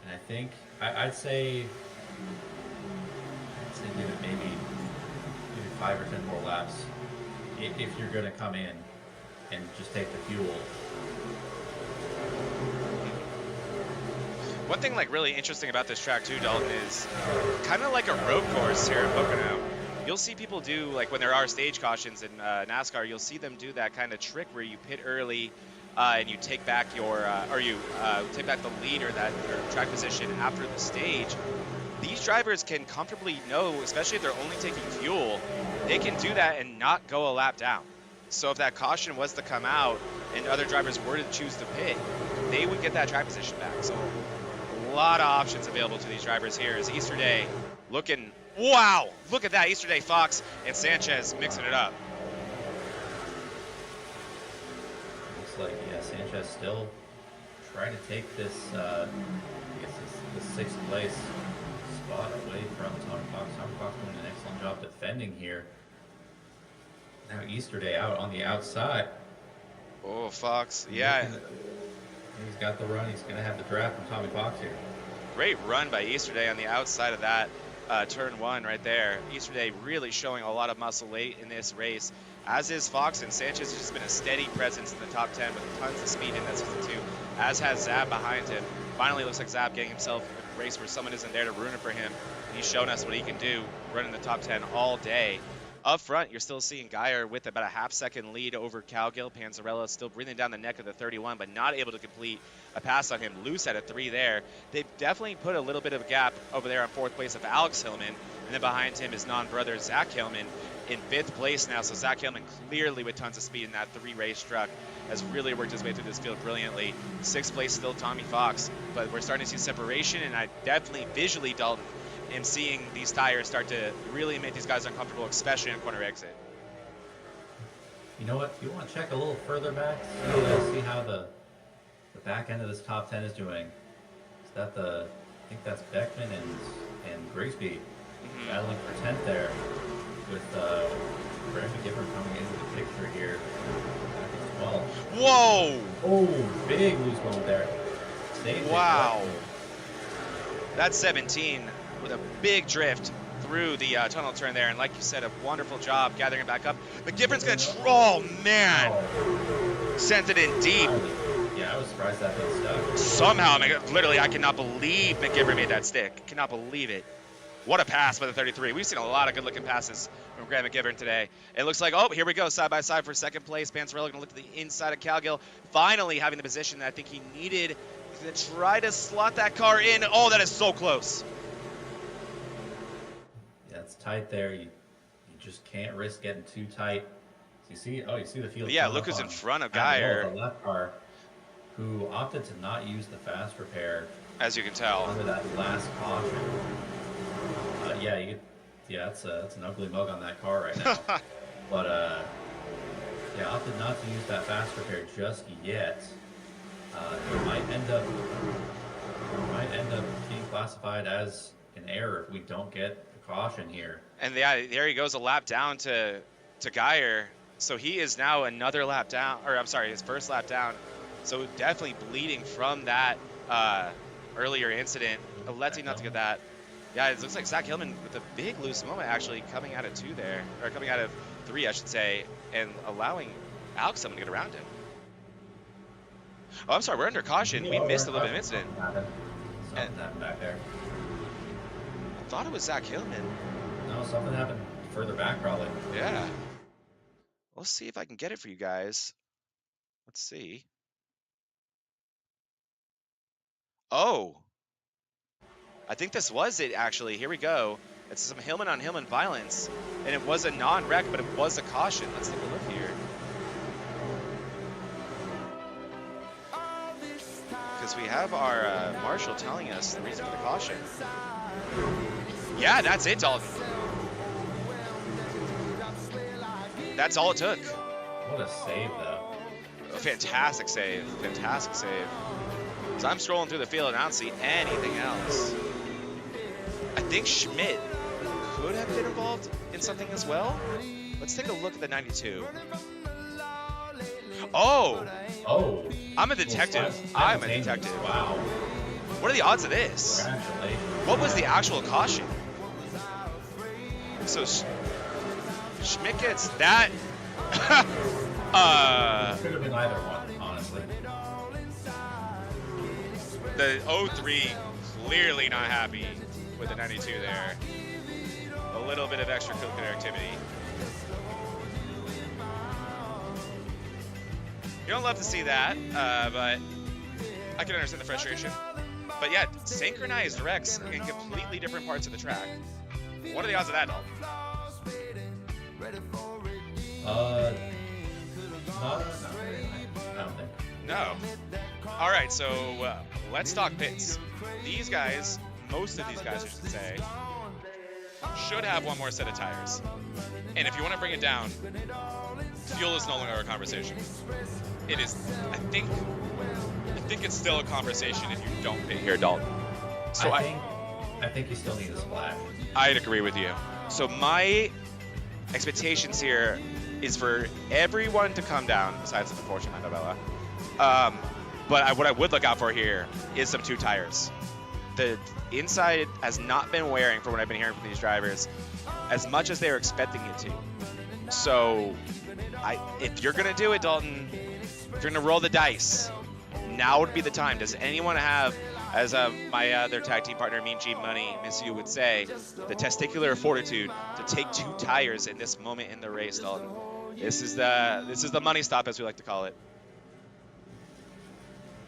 And I think I'd say give it maybe 5 or 10 more laps if you're going to come in and just take the fuel. One thing like really interesting about this track too, Dalton, is kind of like a road course here in Pocono. You'll see people do, like when there are stage cautions in NASCAR, you'll see them do that kind of trick where you pit early and you take back your, take back the lead or that or track position after the stage. These drivers can comfortably know, especially if they're only taking fuel, they can do that and not go a lap down. So if that caution was to come out and other drivers were to choose to pit, they would get that track position back. So a lot of options available to these drivers here as Easter Day looking, wow, look at that, Easter Day, Fox and Sanchez mixing it up. Looks like, yeah, Sanchez still trying to take this, I guess this 6th place spot away from Tommy Fox. Tommy Fox doing an excellent job defending here. Now Easter Day out on the outside. Oh, Fox, yeah. He's got the run. He's going to have the draft from Tommy Fox here. Great run by Easter Day on the outside of that turn 1 right there. Easter Day really showing a lot of muscle late in this race, as is Fox, and Sanchez has just been a steady presence in the top 10 with tons of speed in that 62, as has Zab behind him. Finally looks like Zab getting himself a race where someone isn't there to ruin it for him. He's shown us what he can do running the top 10 all day. Up front, you're still seeing Geyer with about a half-second lead over Calgill. Panzarella still breathing down the neck of the 31, but not able to complete a pass on him. Loose at a 3 there. They've definitely put a little bit of a gap over there on 4th place of Alex Hillman, and then behind him is non-brother Zach Hillman in 5th place now. So Zach Hillman clearly with tons of speed in that 3-race truck has really worked his way through this field brilliantly. 6th place still Tommy Fox, but we're starting to see separation, and I definitely visually, Dalton, am seeing these tires start to really make these guys uncomfortable, especially in corner exit. You know what? You want to check a little further back, see how the back end of this top 10 is doing. Is that I think that's Beckman and Grigsby battling for 10th there, with Brandon McGivern coming into the picture here as well. Whoa! Oh, big loose moment there. Saved wow. it. That's 17 with a big drift through the tunnel turn there, and like you said, a wonderful job gathering it back up. McGivern's gonna, oh man, sent it in deep. Yeah, I was surprised that thing stuck. Somehow, literally, I cannot believe McGivern made that stick. Cannot believe it. What a pass by the 33. We've seen a lot of good-looking passes from Grant McGivern today. It looks like, oh, here we go, side by side for 2nd place. Panzarella gonna look to the inside of Calgill, finally having the position that I think he needed. He's gonna try to slot that car in. Oh, that is so close. Yeah, it's tight there. You just can't risk getting too tight. So you see the field. Yeah, look who's in front of Geyer. The left car, who opted to not use the fast repair as you can tell. Under that last caution. Yeah, that's an ugly mug on that car right now. But yeah, opted not to use that fast repair just yet. It might end up being classified as an error if we don't get the caution here. And yeah, there he goes, a lap down to Geyer. So he is now another lap down, or I'm sorry, his first lap down. So definitely bleeding from that earlier incident. Let's not to get that. Yeah, it looks like Zach Hillman with a big loose moment actually coming out of 2 there, or coming out of 3, I should say, and allowing Alex Hillman to get around him. Oh, I'm sorry, we're under caution. We missed a little bit of incident. Something happened back there. I thought it was Zach Hillman. No, something happened further back probably. Yeah. Let's see if I can get it for you guys. Let's see. Oh. I think this was it, actually. Here we go. It's some Hillman on Hillman violence. And it was a non-wreck, but it was a caution. Let's take a look here. Because we have our marshal telling us the reason for the caution. Yeah, that's it, Dalton. That's all it took. What a save, though. A fantastic save. Fantastic save. So I'm scrolling through the field and I don't see anything else. I think Schmidt could have been involved in something as well. Let's take a look at the 92. Oh! Oh! I'm a detective. I'm a detective. Wow. What are the odds of this? Congratulations. What was the actual caution? So Schmidt gets that. Could have been either one, honestly. The 03 clearly not happy with the 92 there. A little bit of extracurricular activity. You don't love to see that, but I can understand the frustration. But yeah, synchronized wrecks in completely different parts of the track. What are the odds of that, Dalton? Not very high, I don't think. No. All right, so let's talk pits. These guys, most of these guys, I should say, should have one more set of tires. And if you want to bring it down, fuel is no longer a conversation. It is, I think it's still a conversation if you don't pit here, Dalton. So I think you still need a splash. I'd agree with you. So my expectations here is for everyone to come down, besides the Porsche Mandabella. But what I would look out for here is some 2 tires. The inside has not been wearing, from what I've been hearing from these drivers, as much as they were expecting it to. So if you're going to do it, Dalton, if you're going to roll the dice, now would be the time. Does anyone have, as my other tag team partner, Mean G Money, Miss You would say, the testicular fortitude to take 2 tires in this moment in the race, Dalton? This is the money stop, as we like to call it.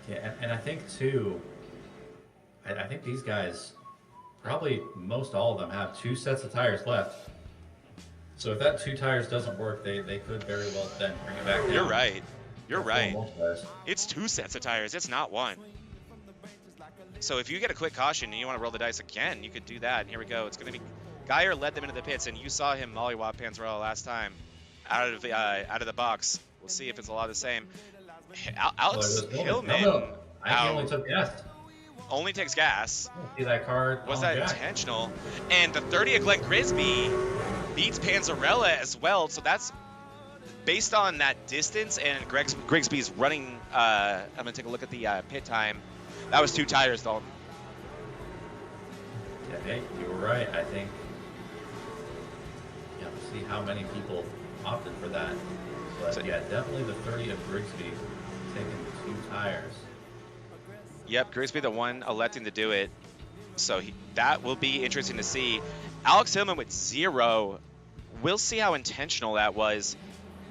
Yeah, and I think too, I think these guys, probably most all of them, have 2 sets of tires left. So if that 2 tires doesn't work, they could very well then bring it back down. You're right. You're right. Tires. It's 2 sets of tires. It's not 1. So if you get a quick caution and you want to roll the dice again, you could do that. And here we go. It's going to be Geyer led them into the pits, and you saw him mollywop Panzarella last time out of the box. We'll see if it's a lot of the same. Alex Hillman. No. I think he only took gas. Only takes gas. See that car? Was that intentional? And the 30 of Glenn Grisby beats Panzarella as well. So that's based on that distance and Grigsby's running. I'm going to take a look at the pit time. That was 2 tires, Dalton. Yeah, hey, you were right. I think. Yeah, we'll see how many people opted for that. But so, yeah, definitely the 30 of Grigsby taking 2 tires. Yep, Grigsby the one electing to do it. So that will be interesting to see. Alex Hillman with 0. We'll see how intentional that was.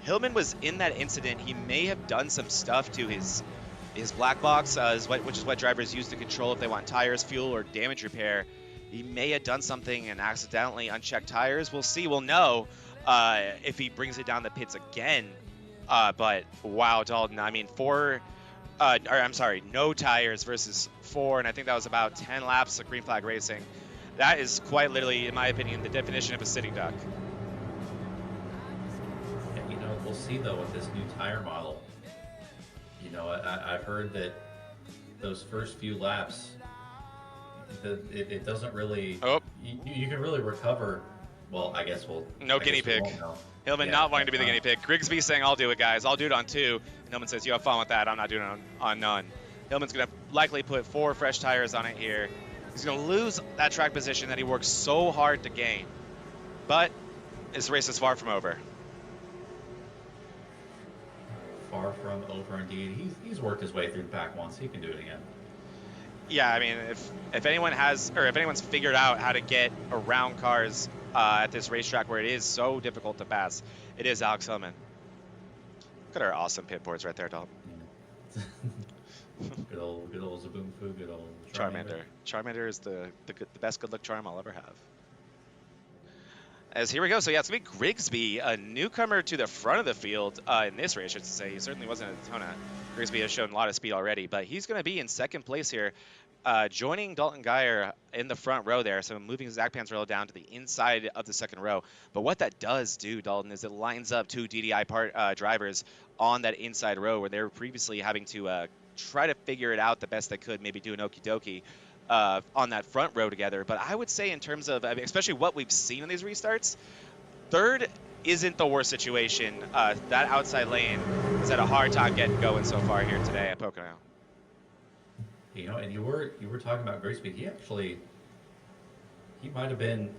Hillman was in that incident. He may have done some stuff to his black box, which is what drivers use to control if they want tires, fuel, or damage repair. He may have done something and accidentally unchecked tires. We'll see. We'll know if he brings it down the pits again. But wow, Dalton. I mean, for or I'm sorry, no tires versus 4, and I think that was about 10 laps of green flag racing. That is quite literally, in my opinion, the definition of a sitting duck. And, you know, we'll see though with this new tire model. You know, I've heard that those first few laps, it doesn't really. Oh. You can really recover. Well, I guess we'll. No guinea pig. Hillman not wanting to be the guinea pig. Grigsby saying, "I'll do it, guys. I'll do it on 2." And Hillman says, "You have fun with that. I'm not doing it on none." Hillman's gonna likely put 4 fresh tires on it here. He's gonna lose that track position that he worked so hard to gain. But his race is far from over. Far from over, indeed. He's worked his way through the pack once. He can do it again. Yeah, I mean, if anyone has, or if anyone's figured out how to get around cars at this racetrack where it is so difficult to pass, it is Alex Hillman. Look at our awesome pit boards right there, Dalton. Yeah. good old Zaboomfoo, good old Charmander. Charmander is the best good luck charm I'll ever have. As here we go. So yeah, it's gonna be Grigsby, a newcomer to the front of the field in this race, I should say. He certainly wasn't a Daytona. Grigsby has shown a lot of speed already, but he's gonna be in second place here, joining Dalton Geyer in the front row there. So moving Zach Panzarello down to the inside of the second row. But what that does do, Dalton, is it lines up 2 DDI drivers on that inside row where they were previously having to try to figure it out the best they could, maybe do an okie dokie on that front row together. But I would say in terms of, especially what we've seen in these restarts, third isn't the worst situation. That outside lane has had a hard time getting going so far here today at Pocono. You know, and you were talking about Grigsby. He might have been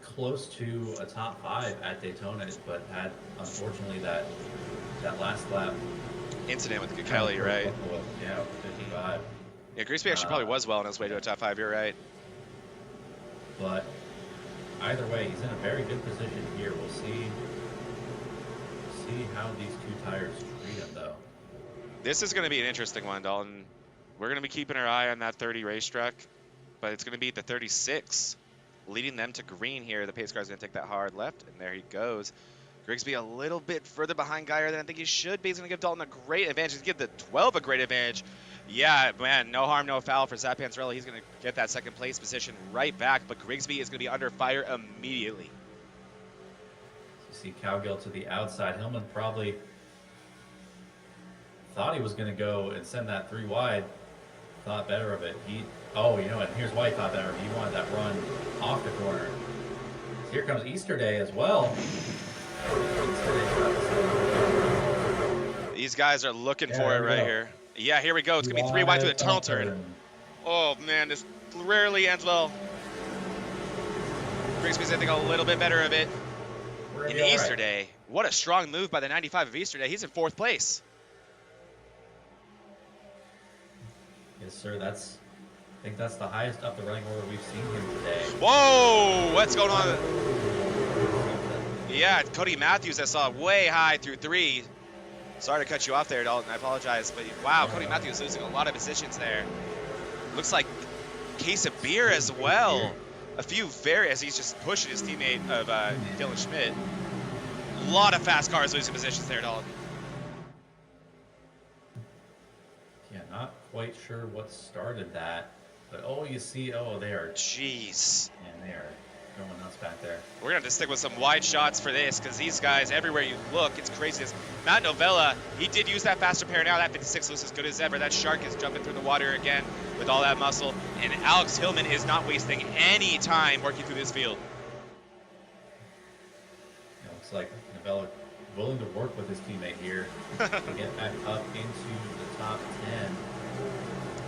close to a top 5 at Daytona, but had unfortunately that last lap incident with Kelly, right? Yeah, 55. Yeah, Grigsby actually probably was well on his way to a top 5. You're right. But either way, he's in a very good position here. We'll see how these 2 tires treat him, though. This is going to be an interesting one, Dalton. We're going to be keeping our eye on that 30 racetrack, but it's going to be the 36 leading them to green here. The pace car's going to take that hard left, and there he goes. Grigsby a little bit further behind Geyer than I think he should be. He's going to give Dalton a great advantage. He's going to give the 12 a great advantage. Yeah, man, no harm, no foul for Zach Panzarello. He's going to get that second place position right back, but Grigsby is going to be under fire immediately. You see Cowgill to the outside. Hillman probably thought he was going to go and send that 3 wide. Thought better of it. Oh, you know what? Here's why he thought better of it. He wanted that run off the corner. So here comes Easter Day as well. These guys are looking for it right here. Yeah, here we go. It's going to be 3 wide to the tunnel turn. Oh, man, this rarely ends well. Grigsby's, I think, a little bit better of it. In the Easter Day. What a strong move by the 95 of Easter Day. He's in 4th place. Yes, sir. I think that's the highest up the running order we've seen him today. Whoa! What's going on? Yeah, Cody Matthews, I saw way high through 3. Sorry to cut you off there, Dalton. I apologize. But wow, Cody Matthews losing a lot of positions there. Looks like case of beer as well. A few as he's just pushing his teammate of Dylan Schmidt. A lot of fast cars losing positions there, Dalton. Yeah, not quite sure what started that. But you see, they are. Jeez. And they are going nuts back there. We're going to have to stick with some wide shots for this because these guys, everywhere you look, it's crazy. Matt Novella, he did use that faster pair now. That 56 looks as good as ever. That Shark is jumping through the water again with all that muscle. And Alex Hillman is not wasting any time working through this field. It looks like Novella willing to work with his teammate here to get back up into the top 10.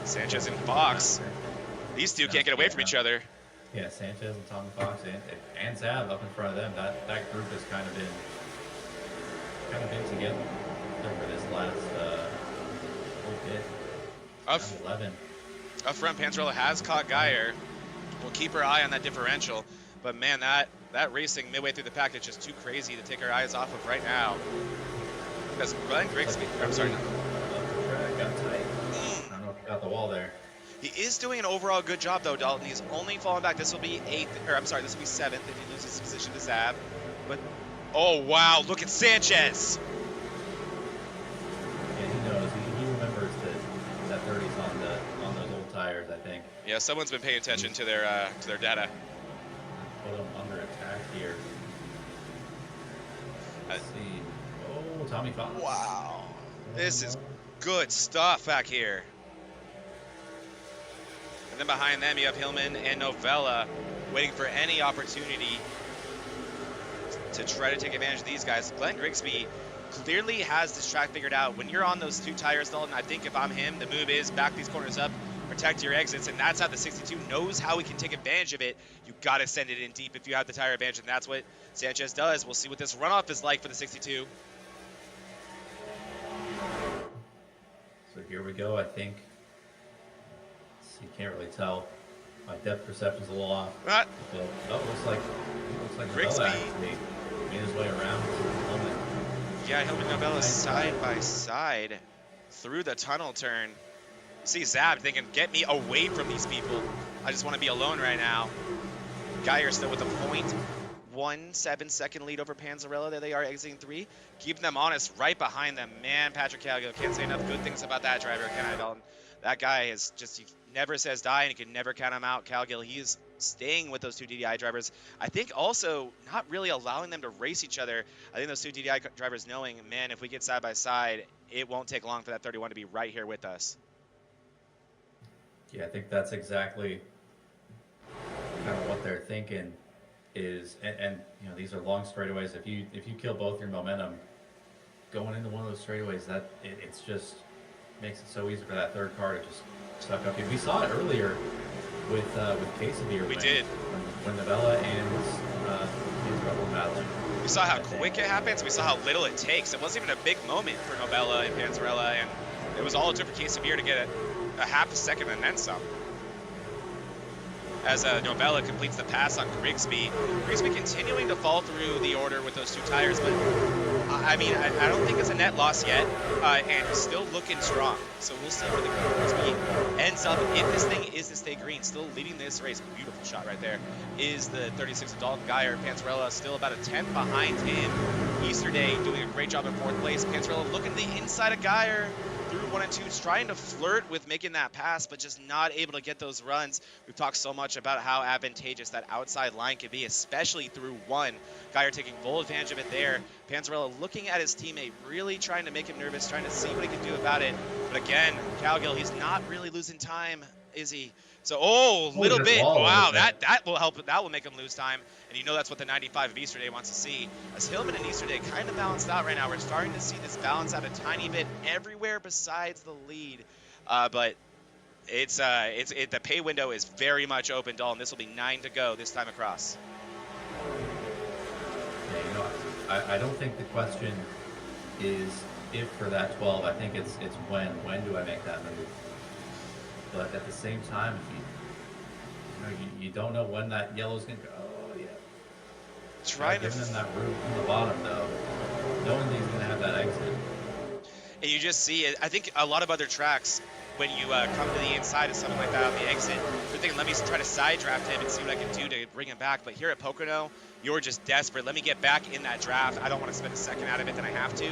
Sanchez and Fox. These two can't get away from each other. Yeah, Sanchez and Tommy Fox and Zab up in front of them. That group has kind of been together for this last whole bit. 11. Up front, Panzarello has caught Geyer. We'll keep our eye on that differential. But man, that racing midway through the pack is just too crazy to take our eyes off of right now. Because Glenn Grigsby, I'm sorry. Got tight. I don't know if you got the wall there. He is doing an overall good job, though, Dalton. He's only fallen back. This will be 8th, or I'm sorry, this will be 7th if he loses his position to Zab. But, oh, wow, look at Sanchez. Yeah, he knows. He remembers that Yeah, someone's been paying attention to their data. Put them under attack here. Let's see. Oh, Tommy Fox. Wow. This is good stuff back here. And then behind them, you have Hillman and Novella waiting for any opportunity to try to take advantage of these guys. Glenn Grigsby clearly has this track figured out. When you're on those 2 tires, Dalton, I think if I'm him, the move is back these corners up, protect your exits, and that's how the 62 knows how he can take advantage of it. You got to send it in deep if you have the tire advantage, and that's what Sanchez does. We'll see what this runoff is like for the 62. So here we go, I think. You can't really tell. My depth perception's a little off. Right. Oh, looks like Grigsby made his way around. Yeah, Hillman Novella side by side through the tunnel turn. See Zab thinking, get me away from these people. I just want to be alone right now. Geyer still with a 0.17 second lead over Panzarella. There they are exiting 3. Keeping them honest right behind them. Man, Patrick Calgill, can't say enough good things about that driver, can I, Dalton? That guy is just, he never says die, and you can never count him out. Calgill, he is staying with those 2 DDI drivers. I think also not really allowing them to race each other. I think those 2 DDI drivers knowing, man, if we get side by side, it won't take long for that 31 to be right here with us. Yeah, I think that's exactly kind of what they're thinking is, and you know, these are long straightaways. If you kill both your momentum going into one of those straightaways, that it's just makes it so easy for that third car to just suck up. We saw it earlier with Quesadilla. We did. When Novella and Panzarella were battling. We saw how quick it happens. We saw how little it takes. It wasn't even a big moment for Novella and Panzarella, and it was all it took for Quesadilla to get a half a second and then some. As Novella completes the pass on Grigsby. Grigsby continuing to fall through the order with those 2 tires, but I mean, I don't think it's a net loss yet, and still looking strong. So we'll see where the Grigsby ends up. If this thing is to stay green, still leading this race, beautiful shot right there, is the 36 of Dalton Geyer. Panzarella still about a 10th behind him. Easterday doing a great job in 4th place. Panzarella looking to the inside of Geyer. Through 1 and 2, trying to flirt with making that pass, but just not able to get those runs. We've talked so much about how advantageous that outside line can be, especially through 1. Geyer taking full advantage of it there. Panzarella looking at his teammate, really trying to make him nervous, trying to see what he can do about it. But again, Calgill, he's not really losing time, is he? So, little bit. Wow, that will help. That will make him lose time. And you know that's what the 95 of Easterday wants to see. As Hillman and Easterday kind of balanced out right now, we're starting to see this balance out a tiny bit everywhere besides the lead. But the pay window is very much open, Dalton. This will be 9 to go this time across. Yeah, you know, I don't think the question is if for that 12. I think it's when. When do I make that move? But at the same time, you don't know when that yellow's going to go. Oh, yeah. Trying to giving them that room from the bottom, though, knowing that he's going to have that exit. And you just see it. I think a lot of other tracks, when you come to the inside of something like that on the exit, you're thinking, let me try to side draft him and see what I can do to bring him back. But here at Pocono, you're just desperate. Let me get back in that draft. I don't want to spend a second out of it than I have to.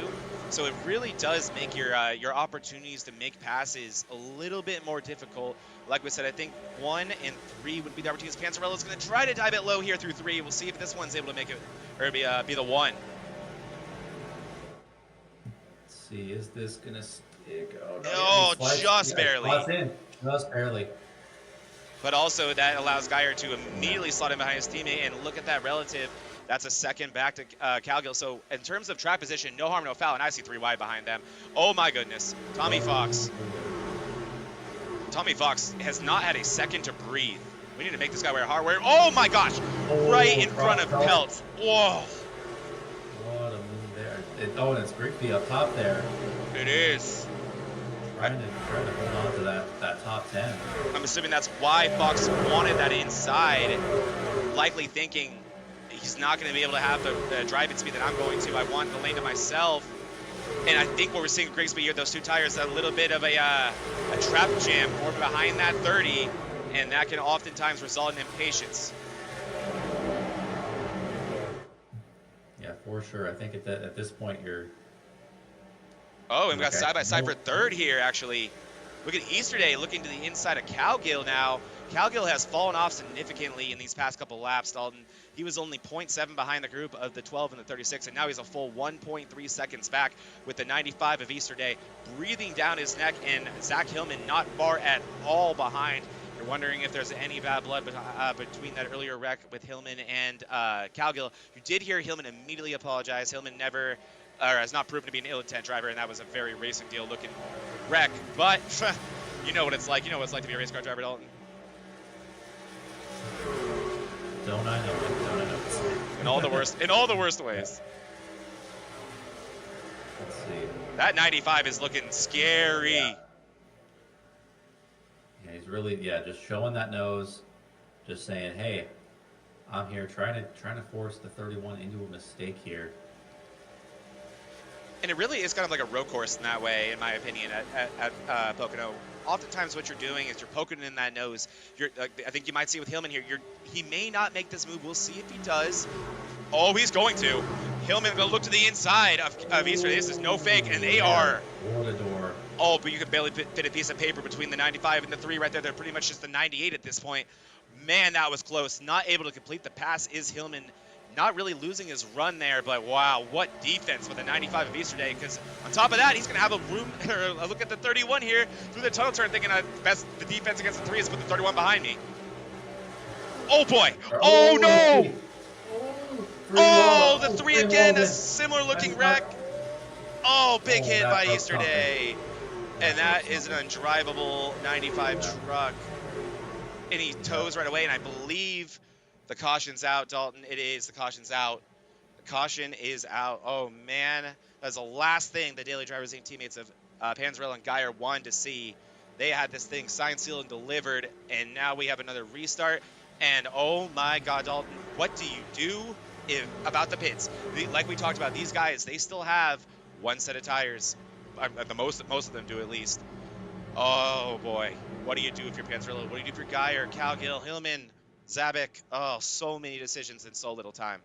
So it really does make your opportunities to make passes a little bit more difficult. Like we said, I think 1 and 3 would be the opportunities. Panzarella's going to try to dive it low here through 3. We'll see if this one's able to make it, or be the 1. Let's see, is this going to stick? Oh, no, just barely. In, just barely. But also that allows Geyer to immediately slot in behind his teammate, and look at that relative. That's a second back to Calgill. So in terms of track position, no harm, no foul, and I see 3 wide behind them. Oh my goodness. Tommy Fox has not had a second to breathe. We need to make this guy wear hardware. Oh my gosh. Right in front of Pelt. Whoa. What a move there. And it's Grigsby up top there. It is. Trying to hold on to that top 10. I'm assuming that's why Fox wanted that inside, likely thinking he's not going to be able to have the driving speed that I'm going to. I want the lane to myself. And I think what we're seeing Grigsby here, those 2 tires, a little bit of a trap jam or behind that 30, and that can oftentimes result in impatience. Yeah, for sure. I think at this point you're... Oh, and we got side by side for 3rd here, actually. Look at Easterday looking to the inside of Calgill now. Calgill has fallen off significantly in these past couple laps, Dalton. He was only 0.7 behind the group of the 12 and the 36, and now he's a full 1.3 seconds back with the 95 of Easterday breathing down his neck, and Zach Hillman not far at all behind. You're wondering if there's any bad blood between that earlier wreck with Hillman and Calgill. You did hear Hillman immediately apologize. Hillman never, or has not proven to be an ill-intent driver, and that was a very racing deal looking wreck. But you know what it's like. You know what it's like to be a race car driver, Dalton. Don't I know it? Don't I know it? In all the worst ways. Let's see. That 95 is looking scary. Yeah, he's really, just showing that nose, just saying, hey, I'm here trying to force the 31 into a mistake here. And it really is kind of like a road course in that way, in my opinion, at Pocono. Oftentimes what you're doing is you're poking in that nose. I think you might see with Hillman here, he may not make this move. We'll see if he does. Oh, he's going to. Hillman going to look to the inside of Easter. This is no fake, and they are. Door to door. Oh, but you can barely fit a piece of paper between the 95 and the 3 right there. They're pretty much just the 98 at this point. Man, that was close. Not able to complete the pass is Hillman. Not really losing his run there, but wow, what defense with the 95 of Easterday, because on top of that, he's going to have a look at the 31 here through the tunnel turn, thinking the defense against the 3 is put the 31 behind me. Oh, boy. Oh, no. Oh, the 3 again, a similar looking wreck. Oh, big hit by Easterday. And that is an undrivable 95 truck. And he tows right away, and I believe the caution's out, Dalton. It is. The caution's out. The caution is out. Oh, man. That's the last thing the Daily Drivers Inc. teammates of Panzarella and Geyer wanted to see. They had this thing signed, sealed, and delivered, and now we have another restart. And, oh, my God, Dalton, what do you do about the pits? Like we talked about, these guys, they still have one set of tires. Most of them do, at least. Oh, boy. What do you do if you're Panzarella? What do you do if you're Geyer, Calgill, Hillman, Zabik? Oh, so many decisions in so little time.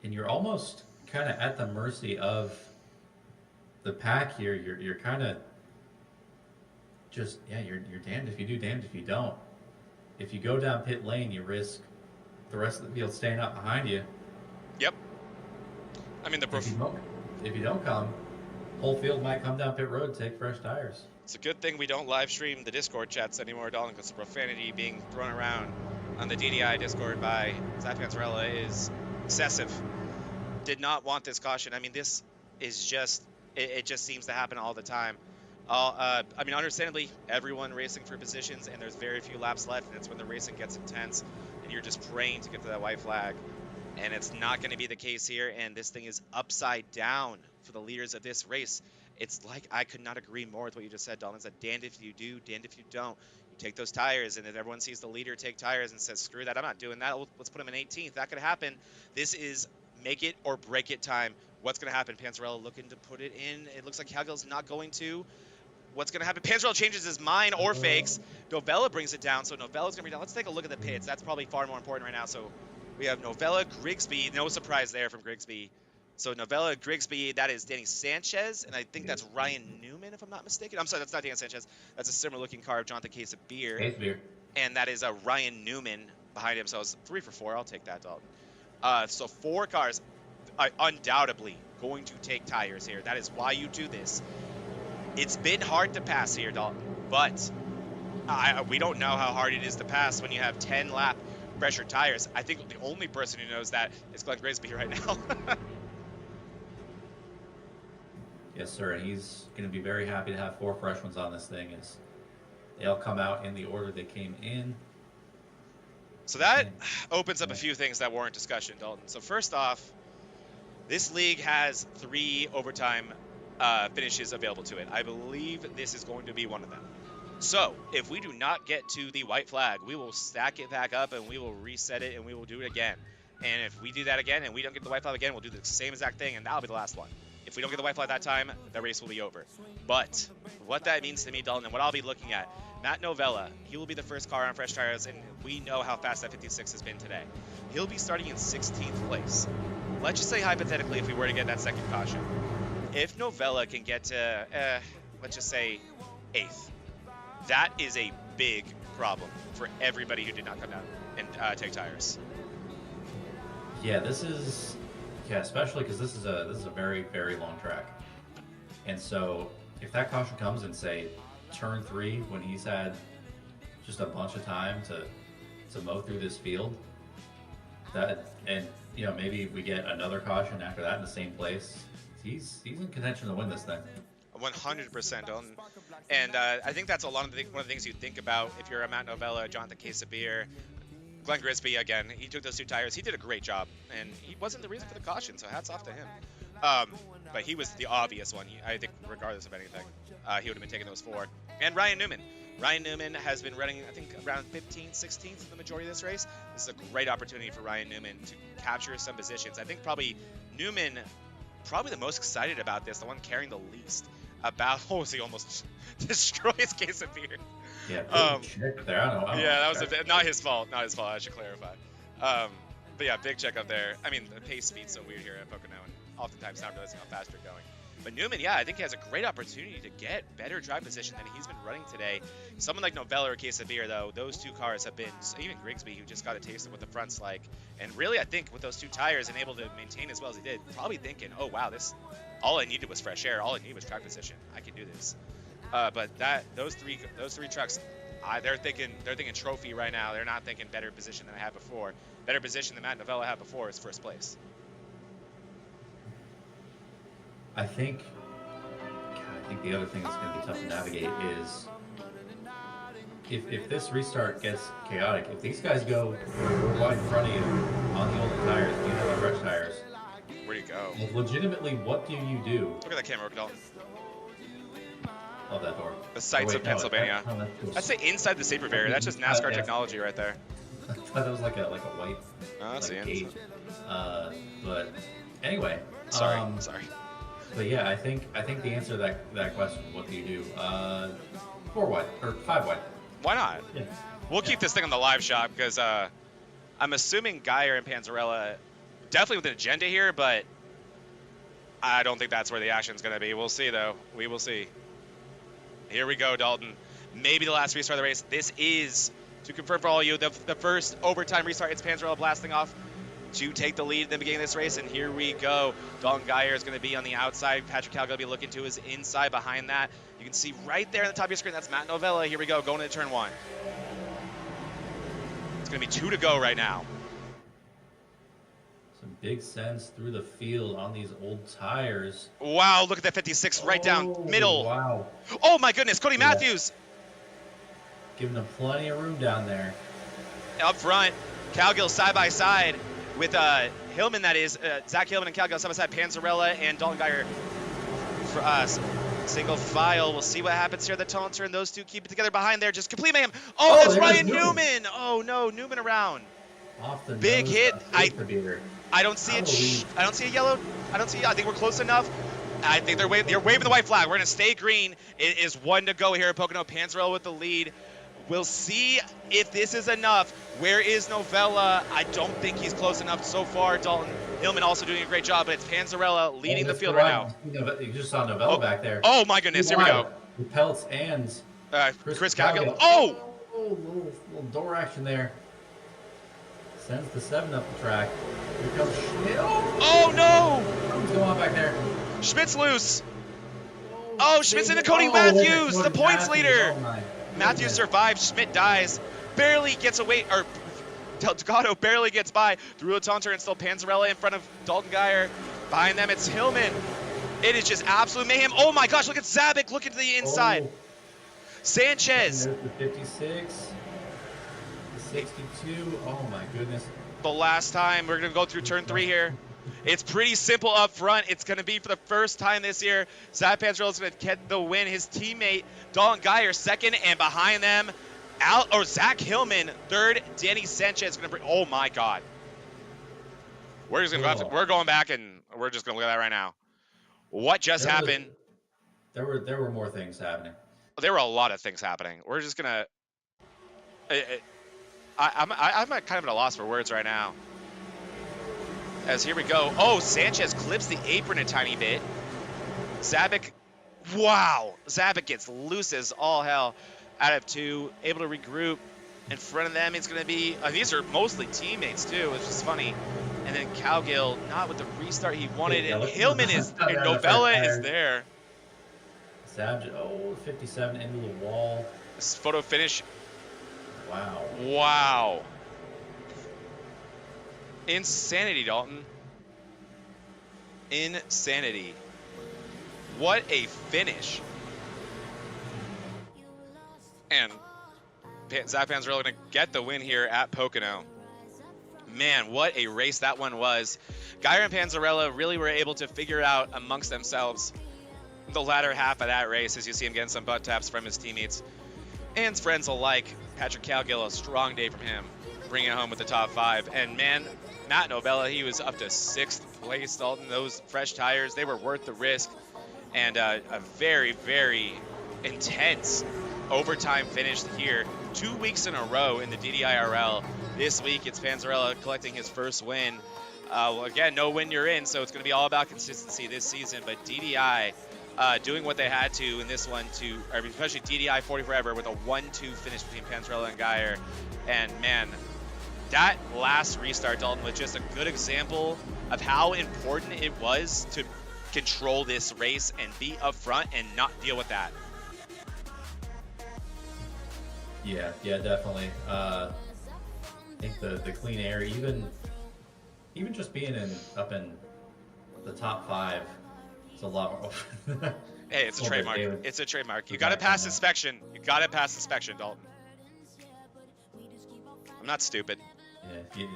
And you're almost kind of at the mercy of the pack here. You're kind of just, you're damned if you do, damned if you don't. If you go down pit lane, you risk the rest of the field staying up behind you. Yep. I mean, if you don't come, whole field might come down pit road and take fresh tires. It's a good thing we don't live stream the Discord chats anymore, Dalton, because the profanity being thrown around on the DDI Discord by Zach Panzarella is excessive. Did not want this caution. I mean, this is just, it just seems to happen all the time. I mean, understandably, everyone racing for positions, and there's very few laps left, and it's when the racing gets intense, and you're just praying to get to that white flag. And it's not going to be the case here, and this thing is upside down for the leaders of this race. It's like, I could not agree more with what you just said, Dalton. It's like, damned if you do, damned if you don't. You take those tires, and if everyone sees the leader take tires and says, screw that, I'm not doing that, let's put him in 18th. That could happen. This is make it or break it time. What's going to happen? Panzarella looking to put it in. It looks like Calgill's not going to. What's going to happen? Panzarella changes his mind or fakes. Novella brings it down, so Novella's going to be down. Let's take a look at the pits. That's probably far more important right now. So we have Novella, Grigsby. No surprise there from Grigsby. So Novella, Grigsby, that is Danny Sanchez, and I think that's Ryan Newman, if I'm not mistaken. I'm sorry, that's not Danny Sanchez. That's a similar-looking car of Jonathan Case of Beer. Case Beer. And that is Ryan Newman behind him. So it's 3 for 4. I'll take that, Dalton. So 4 cars undoubtedly going to take tires here. That is why you do this. It's been hard to pass here, Dalton, but we don't know how hard it is to pass when you have 10-lap pressure tires. I think the only person who knows that is Glenn Grigsby right now. Yes, sir. And he's going to be very happy to have 4 fresh ones on this thing as they all come out in the order they came in. So that opens up a few things that warrant discussion, Dalton. So first off, this league has 3 overtime finishes available to it. I believe this is going to be one of them. So if we do not get to the white flag, we will stack it back up and we will reset it and we will do it again. And if we do that again and we don't get the white flag again, we'll do the same exact thing and that'll be the last one. If we don't get the white flag that time, the race will be over. But what that means to me, Dalton, and what I'll be looking at, Matt Novella, he will be the first car on fresh tires, and we know how fast that 56 has been today. He'll be starting in 16th place. Let's just say hypothetically if we were to get that second caution. If Novella can get to, let's just say 8th. That is a big problem for everybody who did not come down and take tires. Yeah, especially because this is a very, very long track. And so if that caution comes in, say, turn 3, when he's had just a bunch of time to mow through this field, maybe we get another caution after that in the same place, he's in contention to win this thing. 100%, Dalton. And I think that's one of the things you think about if you're a Matt Novella, Jonathan Quesabir, Glenn Grisby. Again, he took those 2 tires. He did a great job, and he wasn't the reason for the caution, so hats off to him. But he was the obvious one. I think regardless of anything, he would have been taking those 4. And Ryan Newman. Ryan Newman has been running, I think, around 15th, 16th in the majority of this race. This is a great opportunity for Ryan Newman to capture some positions. I think Newman, the most excited about this, the one carrying the least. He almost destroys Quesabir. Yeah, check there. I don't know. Yeah, that was not his fault. Not his fault. I should clarify. But yeah, big check up there. I mean, the pace speed's so weird here at Pocono, and oftentimes not realizing how fast you're going. But Newman, yeah, I think he has a great opportunity to get better drive position than he's been running today. Someone like Novella or Quesabir, though, those 2 cars have been, even Grigsby, who just got a taste of what the front's like, and really, I think, with those 2 tires and able to maintain as well as he did, probably thinking, oh, wow, all I needed was fresh air. All I needed was track position. I can do this. But those three trucks, they're thinking trophy right now. They're not thinking better position than I had before. Better position than Matt Novella had before is first place. I think the other thing that's going to be tough to navigate is if this restart gets chaotic, if these guys go wide in front of you on the older tires, you know, the fresh tires. Where do you go? Legitimately, what do you do? Look at that camera, Dalton. Love that door. The sights of Pennsylvania. That's the inside the safety barrier. That's just NASCAR technology right there. I thought it was like a white. Oh, that's the gate. But anyway. Sorry. But yeah, I think the answer to that question, what do you do? 4 wide or 5 wide. Why not? Yeah. We'll keep this thing on the live shot because I'm assuming Geyer and Panzarella definitely with an agenda here, but I don't think that's where the action's going to be. We'll see, though. We will see. Here we go, Dalton. Maybe the last restart of the race. This is, to confirm for all of you, the first overtime restart. It's Panzarella blasting off to take the lead in the beginning of this race, and here we go. Dalton Geyer is going to be on the outside. Patrick Cal going to be looking to his inside behind that. You can see right there on the top of your screen, that's Matt Novella. Here we go, going into turn 1. It's going to be 2 to go right now. Some big sends through the field on these old tires. Wow, look at that 56 right down middle. Wow. Oh my goodness, Cody Matthews. Giving them plenty of room down there. Up front, Calgill side by side with Hillman, that is. Zach Hillman and Calgill side by side. Panzarella and Dalton Geyer for us. Single file. We'll see what happens here. The taunter and those 2 keep it together behind there. Just complete mayhem. Oh, that's Ryan Newman. Oh no, Newman around. Off the big hit. I don't see it. I don't see a yellow. I think we're close enough. I think they're waving the white flag. We're gonna stay green. It is 1 to go here at Pocono. Panzarella with the lead. We'll see if this is enough. Where is Novella? I don't think he's close enough so far. Dalton Hillman also doing a great job, but it's Panzarella leading the field right now. You just saw Novella back there. Oh my goodness, here we go. Peltz and Chris Calgill. Oh! Little door action there. Sends the 7 up the track. Here comes Schmidt. Oh no! Something's going on back there. Schmidt's loose. Oh, Schmidt's into Cody Matthews, the points leader. Matthews survives. Schmidt dies. Barely gets away, or Delgado barely gets by through a taunter and still Panzarella in front of Dalton Geyer. Behind them, it's Hillman. It is just absolute mayhem. Oh my gosh, look at Zabik looking to the inside. Sanchez. The 56. The 62. Oh my goodness. The last time we're going to go through turn 3 here. It's pretty simple up front. It's going to be for the first time this year. Zach Panzarella is going to get the win. His teammate, Dalton Geyer, second, and behind them, Zach Hillman, third. Danny Sanchez is going to bring. Oh my God. We're just going to we're going back and we're just going to look at that right now. What just happened? There were more things happening. There were a lot of things happening. We're just going to. I'm kind of at a loss for words right now. As here we go. Oh, Sanchez clips the apron a tiny bit. Zabik Wow, Zabit gets loose as all hell out of 2, able to regroup. In front of them, it's going to be, these are mostly teammates too, which is funny. And then Cowgill, not with the restart he wanted, and Hillman is, and Novella is there. Savage, 57 into the wall. This photo finish. Wow. Wow. Insanity, Dalton. Insanity. What a finish. And Zach Panzarella going to get the win here at Pocono. Man, what a race that one was. Geyer and Panzarella really were able to figure out amongst themselves the latter half of that race, as you see him getting some butt taps from his teammates and his friends alike. Patrick Cowgill, a strong day from him, bringing it home with the top 5. And man, Matt Novella, he was up to 6th place. Dalton, those fresh tires, they were worth the risk. And a very, very intense overtime finish here. 2 weeks in a row in the DDIRL. This week, it's Panzarella collecting his first win. Well, again, no win you're in, so it's going to be all about consistency this season. But DDI doing what they had to in this one, especially DDI 40 Forever with a 1-2 finish between Panzarella and Geyer. And man, that last restart, Dalton, was just a good example of how important it was to control this race and be up front and not deal with that. Yeah, definitely. I think the clean air, even just being up in the top 5, is a lot more. Hey, it's a trademark. It's a trademark. You got to pass inspection. You got to pass inspection, Dalton. I'm not stupid. Yeah,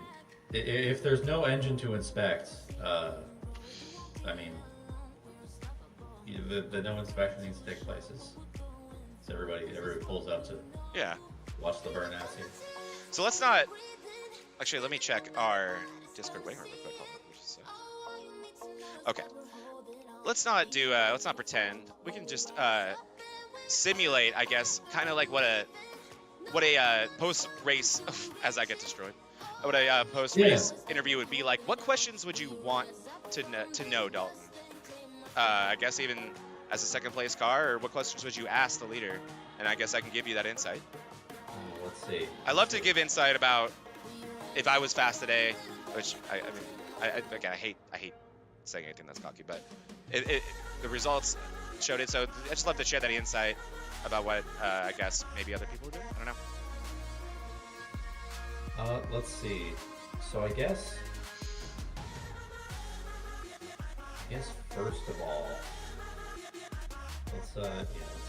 if there's no engine to inspect, I mean, the no inspection needs to take place. So everybody pulls up to watch the burnouts here. So let's not. Actually, let me check our Discord waiting room real quick. Okay. Let's not pretend. We can just simulate, I guess, kind of like what a post-race, as I get destroyed, what a post-race interview would be like. What questions would you want to know, Dalton? I guess even as a second place car, or what questions would you ask the leader? And I guess I can give you that insight. Let's see. I love to give insight about if I was fast today, which I hate saying anything that's cocky, but the results showed it. So I just love to share that insight about what I guess maybe other people are doing. I don't know. Let's see. So I guess first of all, let's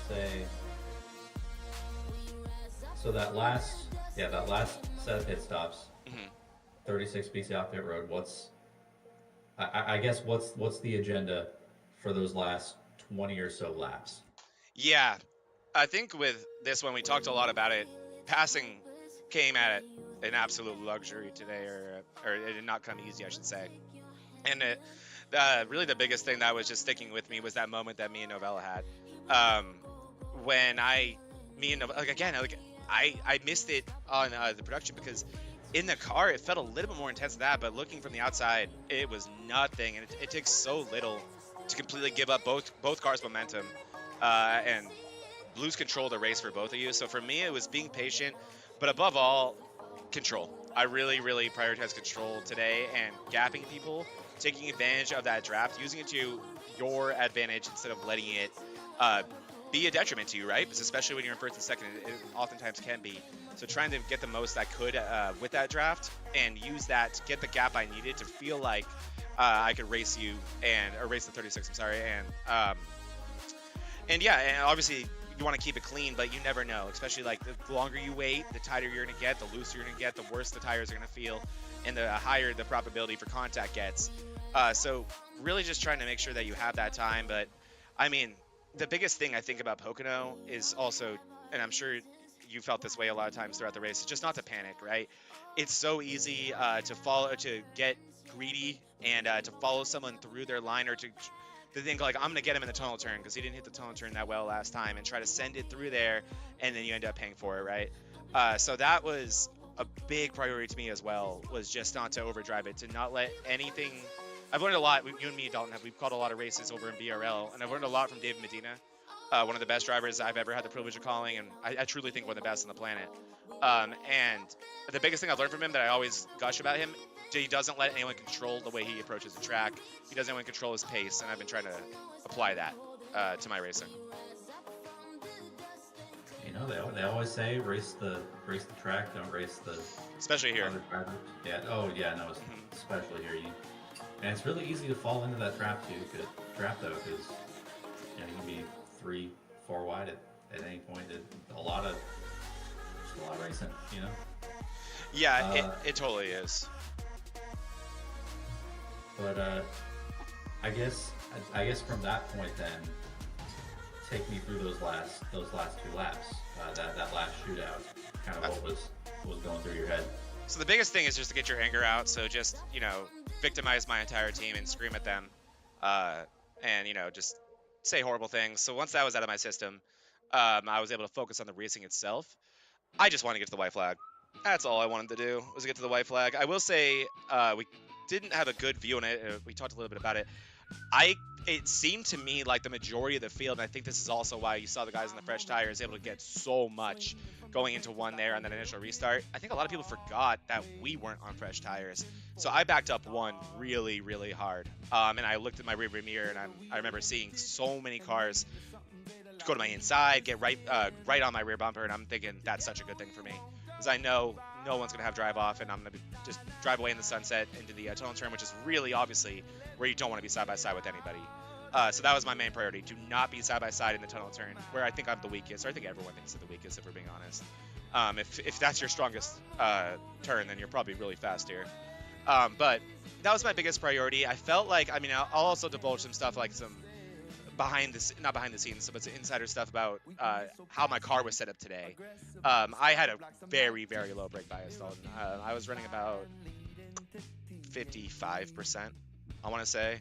say. So that last set of pit stops, 36 BC off pit road. I guess what's the agenda for those last 20 or so laps? Yeah, I think with this one we talked a lot about it. Passing came at an absolute luxury today, or it did not come easy, I should say. And really the biggest thing that was just sticking with me was that moment that me and Novella had. When I missed it on the production because in the car it felt a little bit more intense than that, but looking from the outside it was nothing, and it takes so little to completely give up both cars' momentum and lose control of the race for both of you. So for me it was being patient, but above all, control. I really prioritized control today and gapping people, taking advantage of that draft, using it to your advantage instead of letting it be a detriment to you, right? Because especially when you're in first and second, it oftentimes can be. So trying to get the most I could with that draft and use that to get the gap I needed to feel like I could race you or race the 36. I'm sorry, and obviously you want to keep it clean, but you never know. Especially like the longer you wait, the tighter you're gonna get, the looser you're gonna get, the worse the tires are gonna feel, and the higher the probability for contact gets. So really just trying to make sure that you have that time. But I mean, the biggest thing I think about Pocono is also, and I'm sure you felt this way a lot of times throughout the race, it's just not to panic, right? It's so easy to get greedy and to follow someone through their line, or to think like, I'm gonna get him in the tunnel turn because he didn't hit the tunnel turn that well last time, and try to send it through there, and then you end up paying for it, right? So that was a big priority to me as well, was just not to overdrive it, to not let anything I've learned a lot. You and me, Dalton, we've called a lot of races over in BRL, and I've learned a lot from David Medina, one of the best drivers I've ever had the privilege of calling, and I truly think one of the best on the planet. And the biggest thing I've learned from him that I always gush about him, he doesn't let anyone control the way he approaches the track. He doesn't even control his pace, and I've been trying to apply that to my racing. You know, they always say race the track, don't race the Especially here. other drivers. Yeah. Oh yeah, no, especially here. And it's really easy to fall into that trap too. Because you can be 3-4 wide at any point. A lot of racing, you know. Yeah, it totally is. But I guess from that point then, take me through those last 2 laps. That last shootout. Kind of what was going through your head. So the biggest thing is just to get your anger out. So just, victimize my entire team and scream at them, and just say horrible things. So once that was out of my system, I was able to focus on the racing itself. I just wanted to get to the white flag. That's all I wanted to do, was get to the white flag. I will say we didn't have a good view on it. We talked a little bit about it. It seemed to me like the majority of the field, and I think this is also why you saw the guys in the fresh tires able to get so much going into one there on that initial restart. I think a lot of people forgot that we weren't on fresh tires. So I backed up one really, really hard. And I looked at my rearview mirror, and I remember seeing so many cars go to my inside, get right on my rear bumper, and I'm thinking that's such a good thing for me. Because I know no one's going to have drive off, and I'm going to just drive away in the sunset into the tunnel turn, which is really obviously where you don't want to be side-by-side with anybody. So that was my main priority. Do not be side-by-side in the tunnel turn, where I think I'm the weakest, or I think everyone thinks I'm the weakest, if we're being honest. If that's your strongest turn, then you're probably really fast here. But that was my biggest priority. I felt like, I'll also divulge some stuff, like some not behind the scenes, but some insider stuff about how my car was set up today. I had a very, very low brake bias, Dalton. I was running about 55%, I want to say.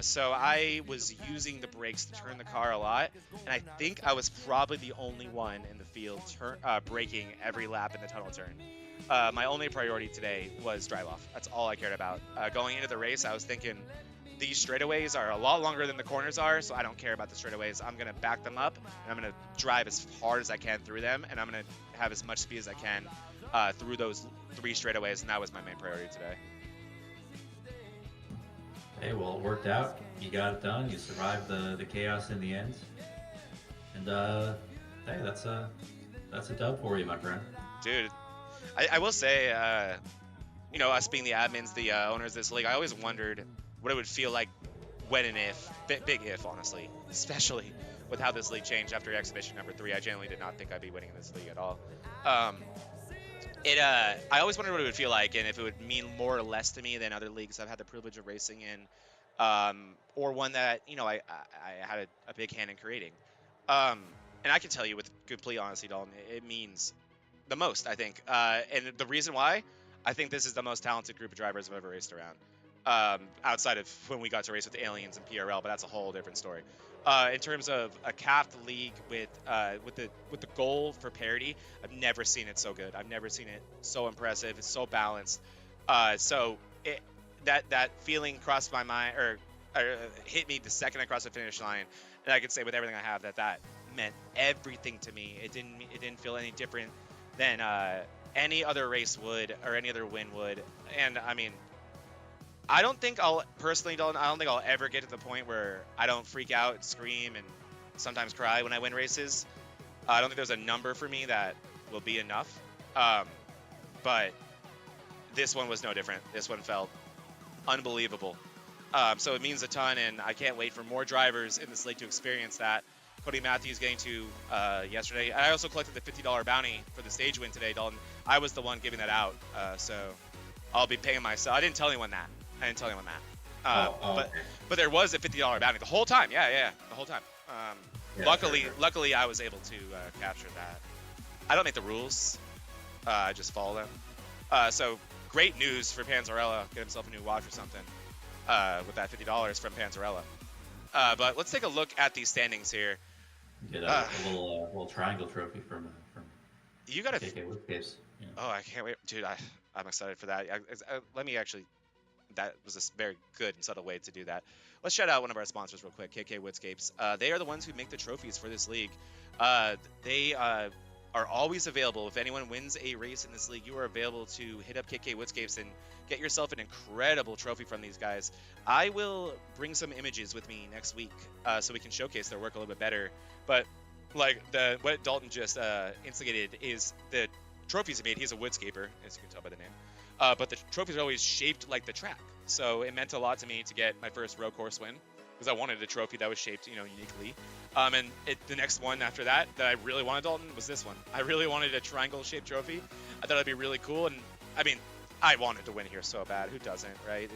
So I was using the brakes to turn the car a lot, and I think I was probably the only one in the field braking every lap in the tunnel turn. My only priority today was drive off. That's all I cared about. Going into the race, I was thinking these straightaways are a lot longer than the corners are, so I don't care about the straightaways. I'm going to back them up, and I'm going to drive as hard as I can through them, and I'm going to have as much speed as I can through those 3 straightaways, and that was my main priority today. Hey, well, it worked out. You got it done. You survived the chaos in the end. And, hey, that's a dub for you, my friend. Dude, I will say, us being the admins, the owners of this league, I always wondered what it would feel like when and if, big if, honestly, especially with how this league changed after exhibition number 3. I genuinely did not think I'd be winning in this league at all. I always wondered what it would feel like, and if it would mean more or less to me than other leagues I've had the privilege of racing in, or one that I had a big hand in creating. And I can tell you with complete honesty, Dalton, it means the most, I think. And the reason why, I think this is the most talented group of drivers I've ever raced around. Outside of when we got to race with Aliens and PRL, but that's a whole different story. In terms of a capped league with the goal for parity, I've never seen it so good. I've never seen it so impressive. It's so balanced. So that feeling crossed my mind, or hit me the second I crossed the finish line, and I could say with everything I have that meant everything to me. It didn't feel any different than any other race would, or any other win would. And I don't think I'll ever get to the point where I don't freak out and scream and sometimes cry when I win races. I don't think there's a number for me that will be enough. But this one was no different. This one felt unbelievable. So it means a ton, and I can't wait for more drivers in this league to experience that. Cody Matthews getting to yesterday. I also collected the $50 bounty for the stage win today, Dalton. I was the one giving that out, so I'll be paying myself. I didn't tell anyone that. Okay. But there was a $50 bounty the whole time. Yeah, the whole time. Luckily, I was able to capture that. I don't make the rules. I just follow them. So great news for Panzarella. Get himself a new watch or something with that $50 from Panzarella. But let's take a look at these standings here. Get a little triangle trophy from you got KK Whipcase. Oh, I can't wait, dude. I'm excited for that. Let me actually that was a very good and subtle way to do that. Let's shout out one of our sponsors real quick, KK Woodscapes. They are the ones who make the trophies for this league. They are always available. If anyone wins a race in this league, you are available to hit up KK Woodscapes and get yourself an incredible trophy from these guys. I will bring some images with me next week so we can showcase their work a little bit better. But like what Dalton just instigated is the trophies he made. He's a woodscaper, as you can tell by the name. But the trophies are always shaped like the track. So it meant a lot to me to get my first road course win, because I wanted a trophy that was shaped, uniquely. And the next one after that I really wanted, Dalton, was this one. I really wanted a triangle-shaped trophy. I thought it'd be really cool, and I mean, I wanted to win here so bad. Who doesn't, right?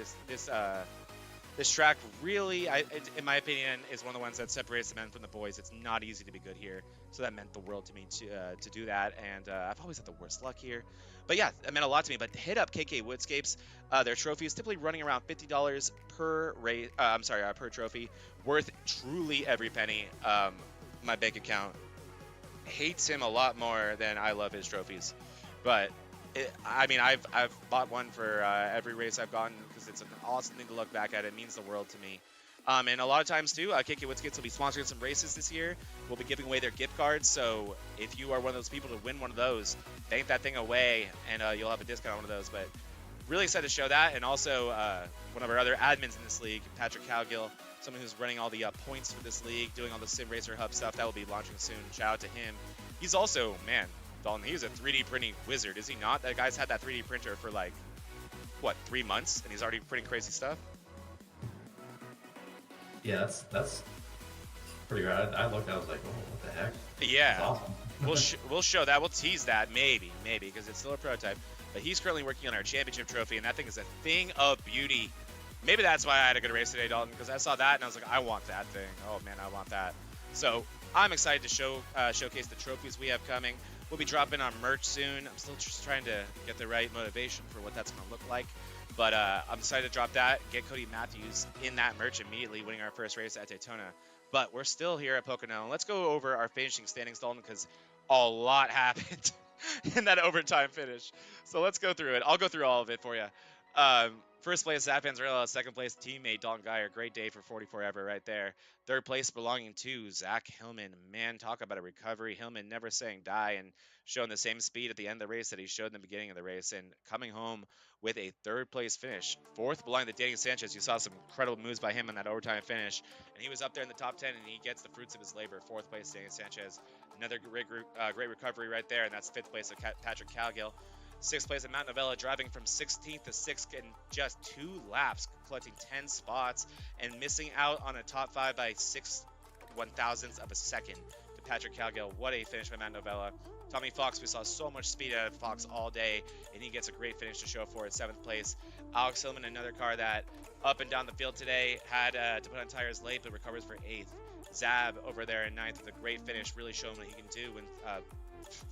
This track really, in my opinion, is one of the ones that separates the men from the boys. It's not easy to be good here, so that meant the world to me to do that. And I've always had the worst luck here, but yeah, it meant a lot to me. But hit up KK Woodscapes. Their trophy is typically running around $50 per race. Per trophy, worth truly every penny. My bank account hates him a lot more than I love his trophies, but I've bought one for every race I've gotten, because it's an awesome thing to look back at. It means the world to me. And a lot of times too, KK Woodscapes will be sponsoring some races this year. We'll be giving away their gift cards, so if you are one of those people to win one of those, bank that thing away, and you'll have a discount on one of those. But really excited to show that. And also one of our other admins in this league, Patrick Cowgill, someone who's running all the points for this league, doing all the Sim Racer Hub stuff, that will be launching soon. Shout out to him. He's also, man, Dalton, he's a 3D printing wizard, is he not? That guy's had that 3D printer for like, what, 3 months, and he's already printing crazy stuff? Yeah, that's pretty rad. I looked, I was like, oh, what the heck? Yeah. Awesome. we'll show that. We'll tease that, maybe, because it's still a prototype. But he's currently working on our championship trophy, and that thing is a thing of beauty. Maybe that's why I had a good race today, Dalton, because I saw that, and I was like, I want that thing. Oh, man, I want that. So I'm excited to showcase the trophies we have coming. We'll be dropping our merch soon. I'm still just trying to get the right motivation for what that's going to look like. But I'm excited to drop that, get Cody Matthews in that merch immediately, winning our first race at Daytona. But we're still here at Pocono. And let's go over our finishing standings, Dalton, because a lot happened in that overtime finish. So let's go through it. I'll go through all of it for you. First place, Zach Panzarella. Second place, teammate Dalton Geyer. Great day for 44 ever right there. Third place belonging to Zach Hillman. Man, talk about a recovery. Hillman never saying die and showing the same speed at the end of the race that he showed in the beginning of the race, and coming home with a third place finish. Fourth belonging to Danny Sanchez. You saw some incredible moves by him in that overtime finish, and he was up there in the top 10, and he gets the fruits of his labor. Fourth place, Danny Sanchez. Another great recovery right there, and that's fifth place of Patrick Cowgill. Sixth place at Mount Novella, driving from 16th to 6th in just 2 laps, collecting 10 spots, and missing out on a top 5 by 6/1000ths of a second to Patrick Cowgill. What a finish by Mount Novella. Tommy Fox, we saw so much speed out of Fox all day, and he gets a great finish to show for it. 7th place. Alex Hillman, another car that up and down the field today, had to put on tires late, but recovers for 8th. Zab over there in 9th with a great finish, really showing what he can do when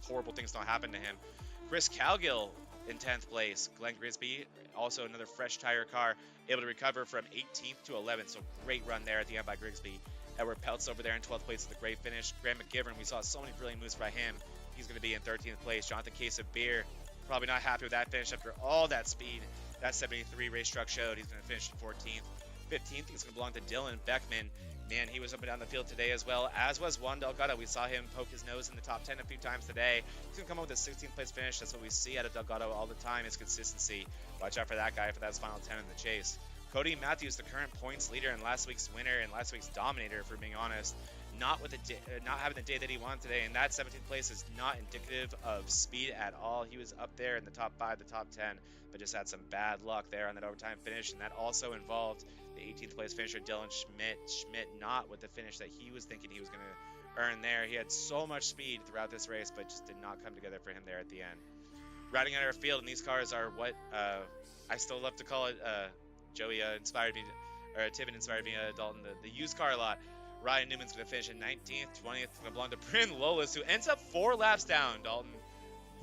horrible things don't happen to him. Chris Cowgill in 10th place. Glenn Grisby, also another fresh tire car, able to recover from 18th to 11th. So great run there at the end by Grigsby. Edward Peltz over there in 12th place with a great finish. Graham McGivern, we saw so many brilliant moves by him. He's going to be in 13th place. Jonathan Case of Beer, probably not happy with that finish after all that speed that 73 race truck showed. He's going to finish in 14th. 15th, he's going to belong to Dylan Beckman. Man, he was up and down the field today as well, as was Juan Delgado. We saw him poke his nose in the top 10 a few times today. He's going to come up with a 16th place finish. That's what we see out of Delgado all the time, is consistency. Watch out for that guy for that final 10 in the chase. Cody Matthews, the current points leader and last week's winner and last week's dominator, for being honest, not having the day that he wanted today, and that 17th place is not indicative of speed at all. He was up there in the top 5, the top 10, but just had some bad luck there on that overtime finish, and that also involved the 18th place finisher Dylan Schmidt not with the finish that he was thinking he was going to earn there. He had so much speed throughout this race, but just did not come together for him there at the end. Riding out our field, and these cars are what I still love to call it. Joey inspired me, or Tibbin inspired me, Dalton, the used car lot. Ryan Newman's going to finish in 19th, 20th, going to belong to Bryn Lolis, who ends up 4 laps down, Dalton.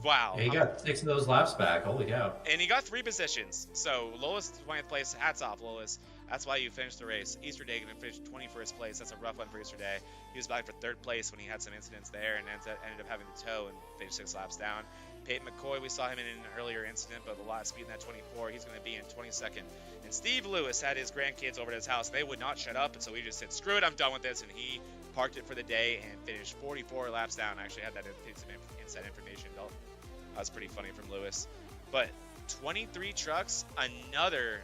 Wow. Yeah, he got 6 of those laps back. Holy cow. And he got 3 positions. So Lolis, 20th place. Hats off, Lolis. That's why you finished the race. Easter Day going to finish 21st place. That's a rough one for Easter Day. He was back for 3rd place when he had some incidents there and ended up having to tow and finish 6 laps down. Peyton McCoy, we saw him in an earlier incident, but the lot speed in that 24, he's going to be in 22nd. And Steve Lewis had his grandkids over at his house. They would not shut up, and so he just said, screw it, I'm done with this, and he parked it for the day and finished 44 laps down. I actually had that inside information. That was pretty funny from Lewis. But 23 trucks, another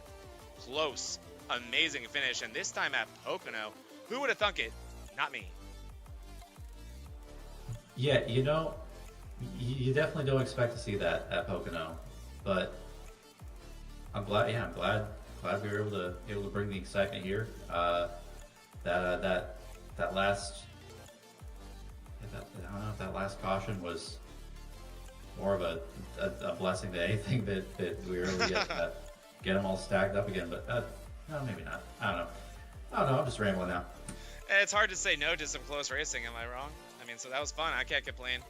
close, amazing finish, and this time at Pocono. Who would have thunk it? Not me. Yeah, you know, you definitely don't expect to see that at Pocono, but I'm glad. Yeah, I'm glad we were able to bring the excitement here. That last, I don't know if that last caution was more of a blessing than anything that we were able to get them all stacked up again. But no, maybe not. I don't know. I'm just rambling now. It's hard to say no to some close racing. Am I wrong? I mean, so that was fun. I can't complain.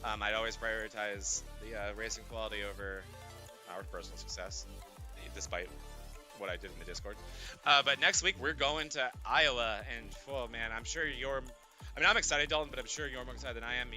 I'd always prioritize the racing quality over our personal success, despite what I did in the Discord. But next week, we're going to Iowa, and, oh, man, I'm sure I'm excited, Dalton, but I'm sure you're more excited than I am.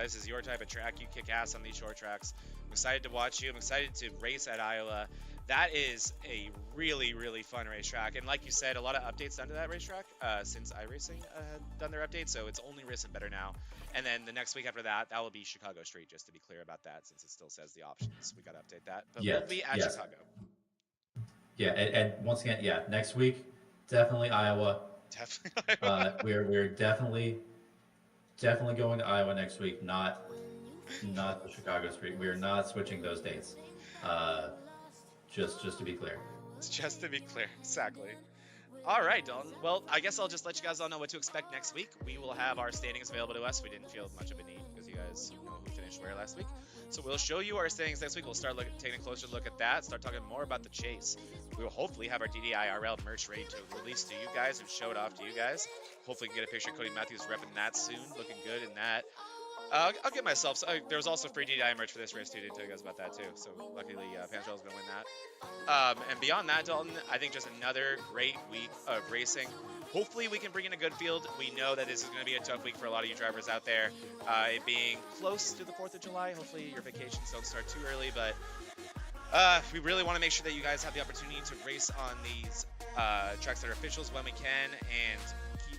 This is your type of track. You kick ass on these short tracks. I'm excited to watch you. I'm excited to race at Iowa. That is a really, really fun racetrack. And like you said, a lot of updates done to that racetrack since iRacing had done their updates, so it's only racing better now. And then the next week after that, that will be Chicago Street, just to be clear about that, since it still says the options. We got to update that. But we'll be at Chicago. Yeah, and once again, yeah, next week, definitely Iowa. Definitely Iowa. We're definitely going to Iowa next week, not the Chicago Street. We are not switching those dates. Just to be clear. Just to be clear, exactly. All right, Dalton. Well, I guess I'll just let you guys all know what to expect next week. We will have our standings available to us. We didn't feel much of a need because you guys know who finished where last week. So we'll show you our standings next week. We'll start taking a closer look at that, start talking more about the chase. We will hopefully have our DDIRL merch ready to release to you guys and show it off to you guys. Hopefully we can get a picture of Cody Matthews repping that soon, looking good in that. I'll get myself. There was also free DDI merch for this race too. Didn't tell you guys about that too. So luckily, Pantrell's gonna win that. And beyond that, Dalton, I think just another great week of racing. Hopefully, we can bring in a good field. We know that this is gonna be a tough week for a lot of you drivers out there. It being close to the 4th of July. Hopefully, your vacations don't start too early, but we really want to make sure that you guys have the opportunity to race on these tracks that are officials when we can and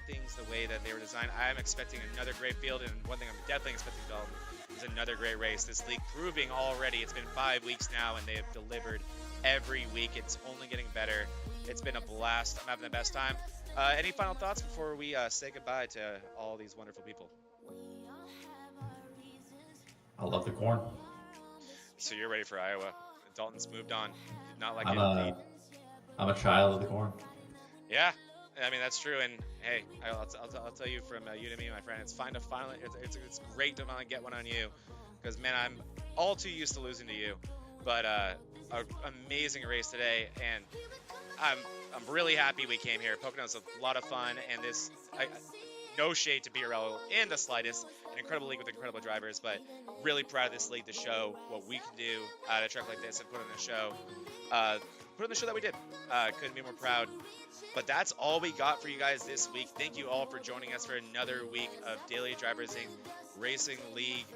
things the way that they were designed. I'm expecting another great field, and one thing I'm definitely expecting, Dalton, is another great race. This league proving already, it's been 5 weeks now, and they have delivered every week. It's only getting better. It's been a blast. I'm having the best time. Any final thoughts before we say goodbye to all these wonderful people? I love the corn. So you're ready for Iowa. Dalton's moved on. Did not like it. I'm a child of the corn. Yeah. I mean, that's true, and hey, I'll tell you from you to me, my friend, it's it's great to finally get one on you, because man, I'm all too used to losing to you, but an amazing race today, and I'm really happy we came here. Pocono's a lot of fun, and no shade to DDIRL in the slightest, an incredible league with incredible drivers, but really proud of this league to show what we can do at a track like this and put on a show. Put on the show that we did. Couldn't be more proud. But that's all we got for you guys this week. Thank you all for joining us for another week of Daily Drivers Inc. Racing League.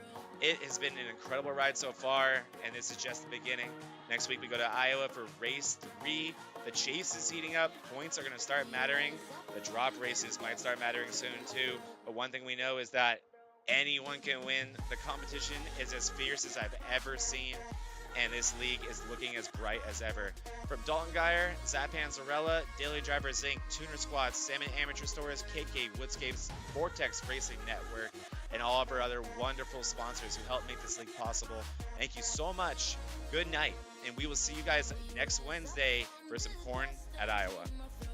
It has been an incredible ride so far, and this is just the beginning. Next week we go to Iowa for race 3. The chase is heating up. Points are going to start mattering. The drop races might start mattering soon too. But one thing we know is that anyone can win. The competition is as fierce as I've ever seen, and this league is looking as bright as ever. From Dalton Geyer, Zapan Zarella, Daily Drivers Inc., Tuner Squad, Salmon Amateur Stores, KK Woodscapes, Vortex Racing Network, and all of our other wonderful sponsors who help make this league possible. Thank you so much. Good night, and we will see you guys next Wednesday for some corn at Iowa.